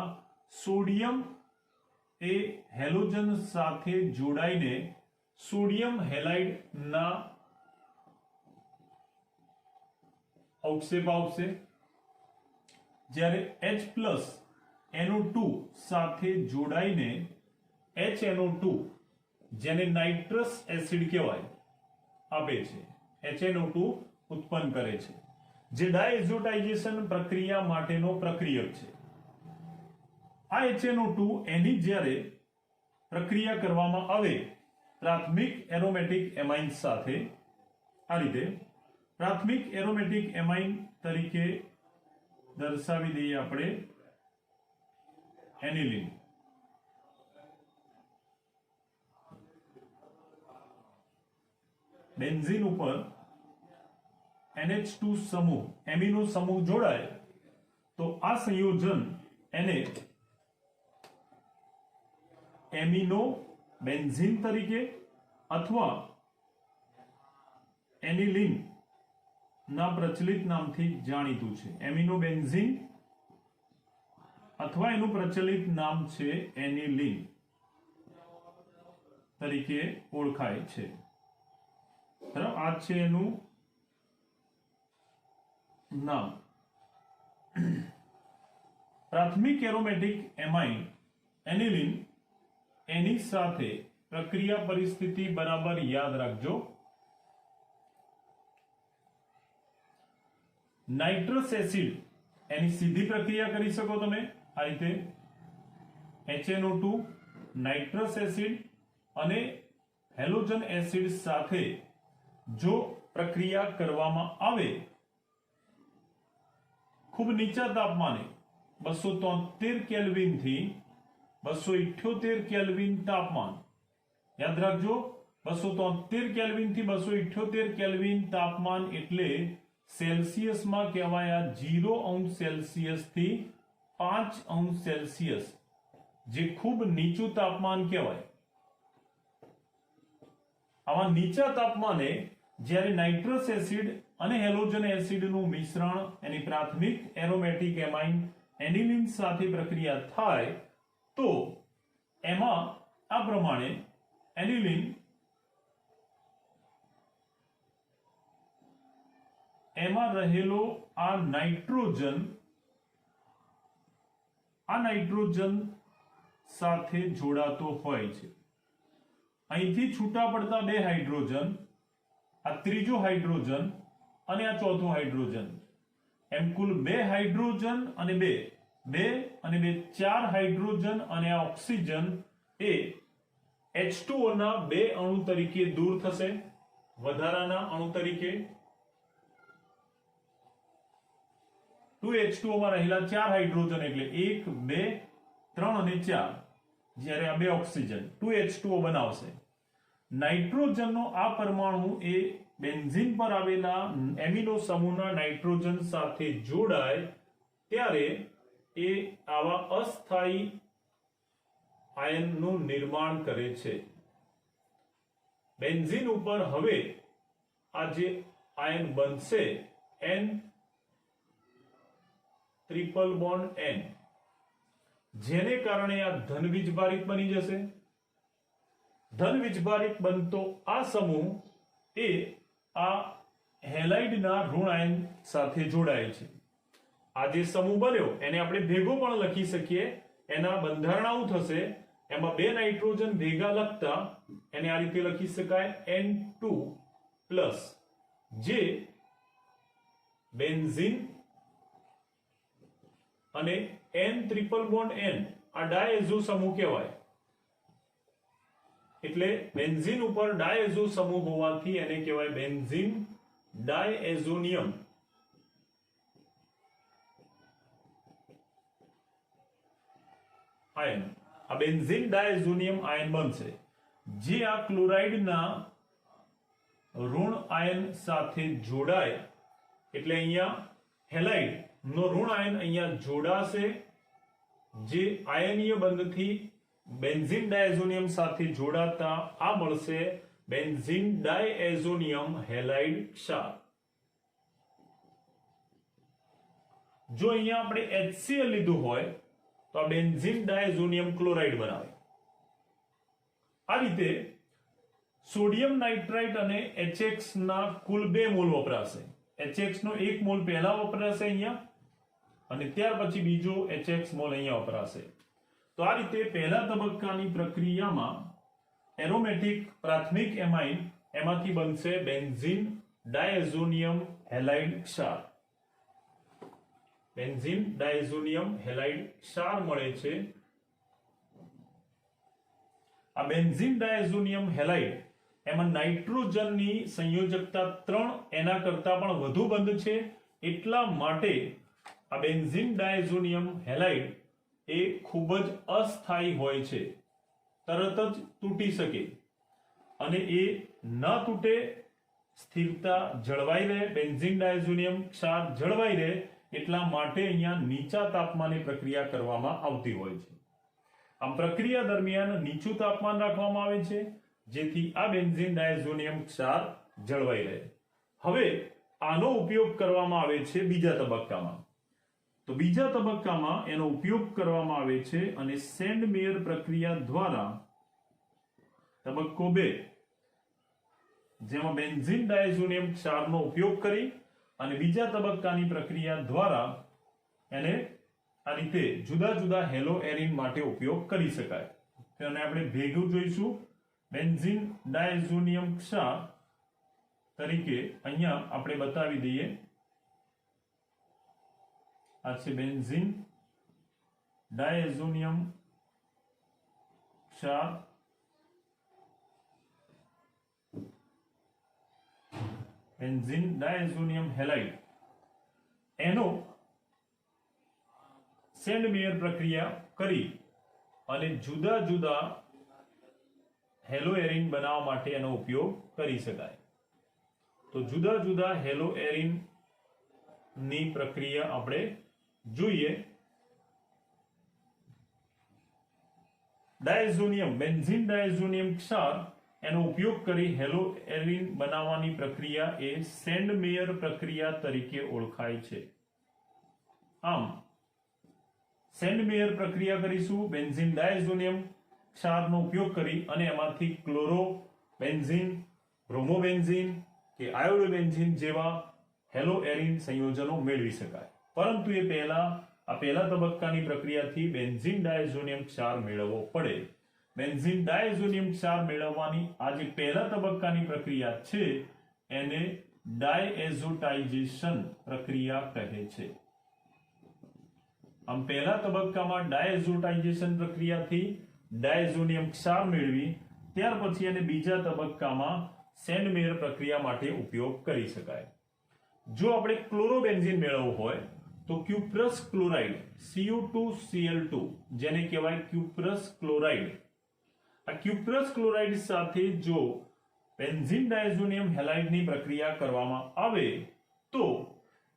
સોડિયમ એ હેલોજન સાથે જોડાઈને સોડિયમ હેલાઇડ ના અવક્ષેપ આવશે, જ્યારે H+NO2 સાથે જોડાઈને HNO2 જેને નાઇટ્રસ એસિડ કહેવાય આપે છે, HNO2 ઉત્પન્ન કરે છે, જે ડાયએઝોટાઇઝેશન પ્રક્રિયા માટેનો પ્રક્રિયક છે। આ HNO2 એની જ્યારે પ્રક્રિયા કરવામાં આવે પ્રાથમિક એરોમેટિક એમાઇન સાથે, આ રીતે પ્રાથમિક એરોમેટિક એમાઇન તરીકે દર્શાવી દઈએ આપણે એનિલિન। બેન્ઝીન ઉપર NH2 સમૂહ એમિનો સમૂહ જોડાય તો આ સંયોજન એને એમિનો બેન્ઝીન તરીકે અથવા એનિલિન ના પ્રચલિત નામથી જાણીતું છે। એમિનો બેન્ઝીન અથવા એનું પ્રચલિત નામ છે એનિલિન તરીકે ઓળખાય છે। બરાબર, આ છે એનું નામ। પ્રાથમિક એરોમેટિક એમાઇન એનિલિન એની સાથે પ્રક્રિયા પરિસ્થિતિ બરાબર યાદ રાખજો। નાઇટ્રસ એસિડ એની સીધી પ્રક્રિયા કરી શકો તમે આ રીતે, HNO2 નાઇટ્રસ એસિડ અને હેલોજન એસિડ સાથે જો પ્રક્રિયા કરવામાં આવે ખૂબ નીચા તાપમાને 273 કેલ્વિન થી 278 કેલ્વિન તાપમાન, યાદ રાખજો 273 કેલ્વિન થી 278 કેલ્વિન તાપમાન એટલે સેલ્સિયસમાં કહેવાય 0° સેલ્સિયસ થી 5° સેલ્સિયસ, જે ખૂબ નીચું તાપમાન કહેવાય. આવા નીચા તાપમાને જ્યારે નાઇટ્રસ એસિડ અને હેલોજન એસિડનું મિશ્રણ એની પ્રાથમિક એરોમેટિક એમાઇન એનિલિન સાથે પ્રક્રિયા થાય તો એમાં આ પ્રમાણે એનિલિન એમાં રહેલો આ નાઇટ્રોજન સાથે જોડાતો હોય છે. અહીંથી છૂટા પડતા બે હાઇડ્રોજન, આ ત્રીજો હાઇડ્રોજન અને આ ચોથો હાઇડ્રોજન, એમ કુલ બે હાઇડ્રોજન અને બે અને બે 4 હાઇડ્રોજન અને આ ઓક્સિજન એ H2O ના બે અણુ તરીકે દૂર થશે, વધારાના અણુ તરીકે. 2H2O માં રહેલા 4 હાઇડ્રોજન એટલે 1 2 3 અને 4, જ્યારે આ બે ઓક્સિજન 2H2O બનાવશે. નાઇટ્રોજનનો આ પરમાણુ એ બેન્ઝીન પર આવેલા એમિનો સમૂહના નાઇટ્રોજન સાથે જોડાય ત્યારે એ આવા અસ્થાયી આયનનું નિર્માણ કરે છે. બેન્ઝીન ઉપર હવે આ જે આયન બનશે N ટ્રિપલ બોન્ડ N, જેને કારણે આ ધન વીજભારિત બની જશે. ધન વીજભારિત બનતો આ સમૂહ એ આ હેલાઇડના ઋણ આયન સાથે જોડાય છે. આ જે સમૂહ બન્યો એને આપણે ભેગો પણ લખી શકીએ. એના બંધારણ આવું થશે, એમાં બે નાઇટ્રોજન ભેગા લખતા એને આ રીતે લખી શકાય N2 પ્લસ, જે બેન્ઝીન અને N ટ્રિપલ બોન્ડ N આ ડાયએઝો સમૂહ કહેવાય. એટલે બેન્ઝીન ઉપર ડાયએઝો સમૂહ હોવાથી એને કહેવાય બેન્ઝીન ડાયએઝોનિયમ. આયન, આ બેન્ઝીન ડાયઝોનિયમ આયન બનશે, જે આ ક્લોરાઇડના ઋણ આયન સાથે જોડાય. એટલે અહીંયા હેલાઇડ નો ઋણ આયન અહીંયા જોડાશે, જે આયનીય બંધથી બેન્ઝીન ડાયઝોનિયમ સાથે જોડાતા આ મળશે બેન્ઝીન ડાયએઝોનિયમ હેલાઇડ ક્ષાર. જો અહીંયા આપણે HCl લીધું હોય તો આ બેન્ઝીન ડાયઝોનિયમ ક્લોરાઇડ બનાવે. આ રીતે સોડિયમ નાઇટ્રાઇટ અને HX ના કુલ 2 મોલ વપરાશે. HX નો 1 મોલ પહેલા વપરાશે અહીંયા, અને ત્યાર પછી બીજો HX મોલ અહીંયા વપરાશે. તો આ રીતે પહેલા તબક્કાની પ્રક્રિયામાં એરોમેટિક પ્રાથમિક એમાઇન એમાંથી બનશે બેન્ઝીન ડાયઝોનિયમ હેલાઇડ ક્ષાર. બેન્ઝીન ડાયઝોનિયમ હેલાઇડ ક્ષાર મળે છે. આ બેન્ઝીન ડાયઝોનિયમ હેલાઇડ એમાં નાઇટ્રોજનની સંયોજકતા 3 એના કરતા પણ વધુ બંધ છે. એટલા માટે આ બેન્ઝીન ડાયઝોનિયમ હેલાઇડ એ ખૂબ જ અસ્થાયી હોય છે, તરત જ તૂટી શકે. અને એ ન તૂટે, સ્થિરતા જળવાઈ રહે, બેન્ઝીન ડાયઝોનિયમ ક્ષાર જળવાઈ રહે, એટલા માટે અહીંયા નીચા તાપમાને પ્રક્રિયા કરવામાં આવતી હોય છે. આમ પ્રક્રિયા દરમિયાન નીચું તાપમાન રાખવામાં આવે છે, જેથી આ બેન્ઝીન ડાયઝોનિયમ ક્ષાર જળવાઈ રહે. હવે આનો ઉપયોગ કરવામાં આવે છે બીજા તબક્કામાં. તો બીજા તબક્કામાં એનો ઉપયોગ કરવામાં આવે છે અને સેન્ડમેયર પ્રક્રિયા દ્વારા તબક્કો 2, જેમાં બેન્ઝીન ડાયઝોનિયમ ક્ષારનો ઉપયોગ કરી અને બીજા તબક્કાની પ્રક્રિયા દ્વારા એને આ રીતે જુદા જુદા હેલો એરિન માટે ઉપયોગ કરી શકાય. તેને આપણે ભેગું જોઈશું બેન્ઝીન ડાયઝોનિયમ ક્ષાર તરીકે. અહીંયા આપણે બતાવી દઈએ, આ છે બેન્ઝીન ડાયઝોનિયમ ક્ષાર બેન્ઝીન ડાયઝોનિયમ હેલાઇડ એનો સેન્ડમેયર પ્રક્રિયા કરી અને જુદા જુદા હેલોએરિન બનાવવા માટે એનો ઉપયોગ કરી શકાય. તો જુદા જુદા હેલોએરિન ની પ્રક્રિયા આપણે જોઈએ. ડાયઝોનિયમ બેન્ઝીન ડાયઝોનિયમ ક્ષાર એનો ઉપયોગ કરી હેલોએરિન બનાવવાની પ્રક્રિયા એ સેન્ડમેયર પ્રક્રિયા તરીકે ઓળખાય છે. આમ સેન્ડમેયર પ્રક્રિયા કરીશું બેન્ઝીન ડાયઝોનિયમ ક્ષારનો ઉપયોગ કરી અને એમાંથી ક્લોરો બેન્ઝીન, બ્રોમોબેન્ઝીન કે આયોડોબેન્ઝીન જેવા હેલોએરિન સંયોજનો મેળવી શકાય. પરંતુ એ પહેલા તબક્કાની પ્રક્રિયાથી બેન્ઝીન ડાયઝોનિયમ ક્ષાર મેળવવો પડે. બેન્ઝીન ડાયઝોનિયમ ક્ષાર મેળવવાની આ જે પહેલા તબક્કાની પ્રક્રિયા છે એને ડાયએઝોટાઇઝેશન પ્રક્રિયા કહે છે. આમ પહેલા તબક્કામાં ડાયએઝોટાઇઝેશન પ્રક્રિયાથી ડાયઝોનિયમ ક્ષાર મેળવી ત્યાર પછી એને બીજા તબક્કામાં સેન્ડમેયર પ્રક્રિયા માટે ઉપયોગ કરી શકાય. જો આપણે ક્લોરોબેન્ઝીન મેળવવું હોય તો ક્યુપ્રસ ક્લોરાઇડ Cu2Cl2 જેને કહેવાય ક્યુપ્રસ ક્લોરાઇડ, આ ક્યુપ્રસ ક્લોરાઇડ સાથે જો બેન્ઝીન ડાયઝોનિયમ હેલાઇડની પ્રક્રિયા કરવામાં આવે તો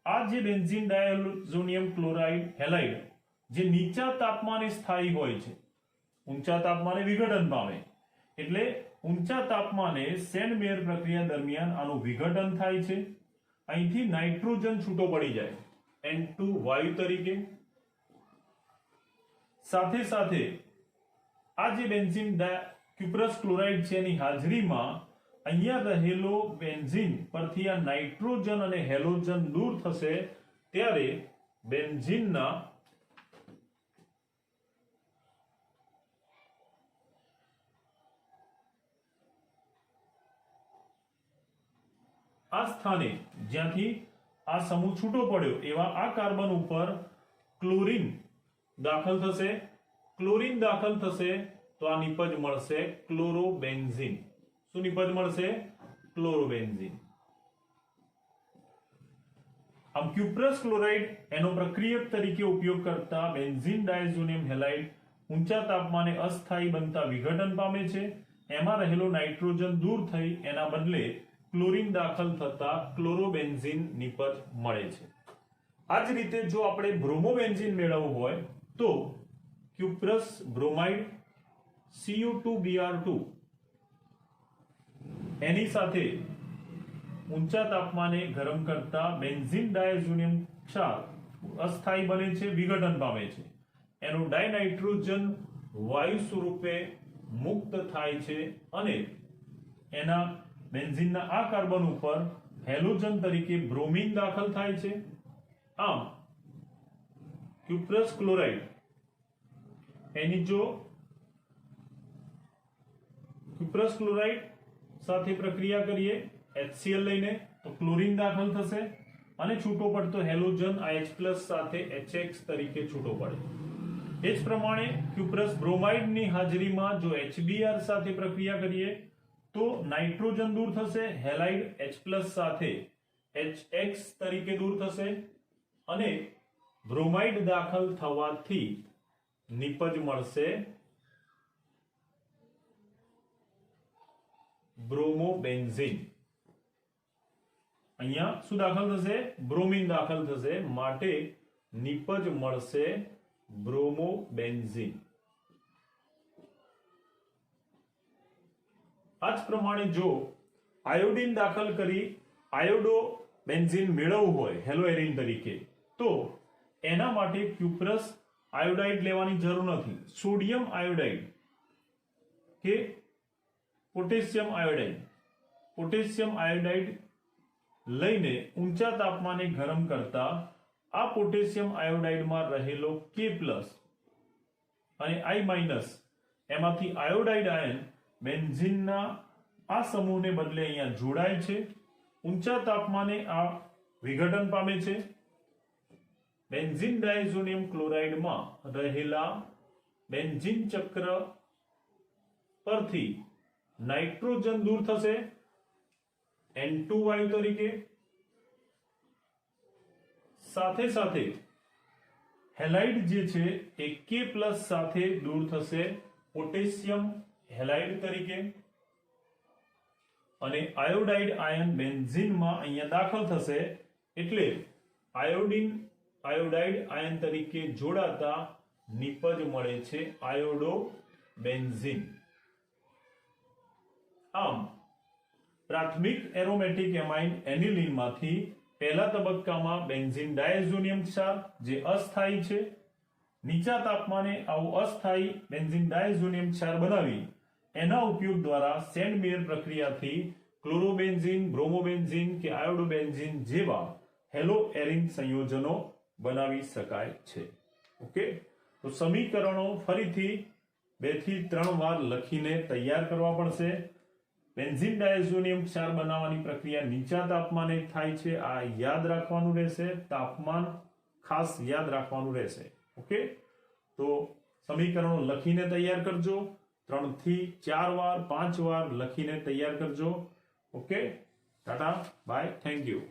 આ જે બેન્ઝીન ડાયઝોનિયમ ક્લોરાઇડ હેલાઇડ જે નીચા તાપમાને સ્થાયી હોય છે, ઊંચા તાપમાને વિઘટન પામે. એટલે ઊંચા તાપમાને સેન્ડમેયર પ્રક્રિયા દરમિયાન આનું વિઘટન થાય છે. અહીંથી નાઇટ્રોજન છૂટો પડી જાય N2 વાયુ તરીકે. સાથે સાથે આ જે બેન્ઝીન ક્યુપ્રસ ક્લોરાઇડ છે એની હાજરીમાં અહીંયા રહેલો બેન્ઝીન પરથી આ નાઇટ્રોજન અને હેલોજન દૂર થશે ત્યારે બેન્ઝીનના આ સ્થાને જ્યાંથી આ સમૂહ છૂટો પડ્યો એવા આ કાર્બન ઉપર ક્લોરીન દાખલ થશે. ક્લોરીન દાખલ થશે તો આ નિપજ મળશે ક્લોરોબેન્ઝીન. શું નિપજ મળશે? ક્લોરોબેન્ઝીન. આમ ક્યુપ્રસ ક્લોરાઇડ એનો પ્રક્રિયક તરીકે ઉપયોગ કરતા બેન્ઝીન ડાયઝોનિયમ હેલાઇડ ઊંચા તાપમાને અસ્થાયી બનતા વિઘટન પામે છે. એમાં રહેલો નાઇટ્રોજન દૂર થઈ એના બદલે ક્લોરીન દાખલ થતા ક્લોરોબેન્ઝીન નિપજ મળે છે. આ જ રીતે જો આપણે બ્રોમોબેન્ઝીન મેળવવું હોય તો ક્યુપ્રસ બ્રોમાઇડ Cu2Br2 એની સાથે ઊંચા તાપમાને ગરમ કરતા બેન્ઝીન ડાયઝોનિયમ ક્ષાર અસ્થાયી બને છે, વિઘટન પામે છે. એનું ડાયનાઇટ્રોજન વાયુ સ્વરૂપે મુક્ત થાય છે અને એના બેન્ઝીનના આ કાર્બન ઉપર હેલોજન તરીકે બ્રોમિન દાખલ થાય છે. આમ ક્યુપ્રસ ક્લોરાઇડ એની જો ક્યુપ્રસ ક્લોરાઇડ સાથે પ્રક્રિયા કરીએ HCl લઈને તો ક્લોરીન દાખલ થશે અને છૂટો પડતો હેલોજન આ H+ સાથે HX તરીકે છૂટો પડે. એ જ પ્રમાણે ક્યુપ્રસ બ્રોમાઇડની હાજરીમાં જો HBr સાથે પ્રક્રિયા કરીએ તો નાઇટ્રોજન દૂર થશે, હેલાઇડ H+ સાથે HX તરીકે દૂર થશે અને બ્રોમાઇડ દાખલ થવાથી નિપજ મળશે બ્રોમોબેન્ઝીન. અહીંયા શું દાખલ થશે? બ્રોમિન દાખલ થશે, માટે નિપજ મળશે બ્રોમોબેન્ઝીન. આ જ પ્રમાણે જો આયોડિન દાખલ કરી આયોડોબેન્ઝીન મેળવવું હોય હેલોએરિન તરીકે તો એના માટે ક્યુપ્રસ આયોડાઇડ લેવાની જરૂર નથી. સોડિયમ આયોડાઇડ કે પોટેશિયમ આયોડાઇડ લઈને ઊંચા તાપમાને ગરમ કરતા આ પોટેશિયમ આયોડાઇડમાં રહેલો K+ અને I- એમાંથી આયોડાઇડ આયન બેન્ઝીનના આ સમૂહને બદલે અહીંયા જોડાય છે. ઊંચા તાપમાને આ વિઘટન પામે છે. બેન્ઝીન ડાયઝોનિયમ ક્લોરાઇડમાં રહેલા બેન્ઝીન ચક્ર પરથી નાઇટ્રોજન દૂર થશે N2 વાયુ તરીકે, સાથે સાથે હેલાઇડ જે છે એ K+ સાથે દૂર થશે પોટેશિયમ હેલાઇડ તરીકે, અને આયોડાઇડ આયન બેન્ઝીનમાં અહીંયા દાખલ થશે એટલે આયોડાઇડ આયન તરીકે જોડાતા નિપજ મળે છે આયોડો બેન્ઝીન. આમ પ્રાથમિક એરોમેટિક એમાઇન એનિલીનમાંથી પહેલા તબક્કામાં બેન્ઝીન ડાયઝોનિયમ ક્ષાર જે અસ્થાયી છે, નીચા તાપમાને આવું અસ્થાયી બેન્ઝીન ડાયઝોનિયમ ક્ષાર બનાવી એના ઉપયોગ દ્વારા સેન્ડમેયર પ્રક્રિયાથી ક્લોરોબેન્ઝીન, બ્રોમોબેન્ઝીન કે આયોડોબેન્ઝીન જેવા હેલો એરિન સંયોજનો બનાવી શકાય છે. ઓકે, તો સમીકરણો ફરીથી 2 થી 3 વાર લખીને તૈયાર કરવા પડશે. બેન્ઝીન ડાયઝોનિયમ ક્ષાર બનાવવાની પ્રક્રિયા નીચા તાપમાને થાય છે, આ યાદ રાખવાનું રહેશે, તાપમાન ખાસ યાદ રાખવાનું રહેશે. ઓકે, તો સમીકરણો લખીને તૈયાર કરજો, 3 થી 4 વાર 5 વાર લખીને તૈયાર કરજો. Okay, Tata by, thank you.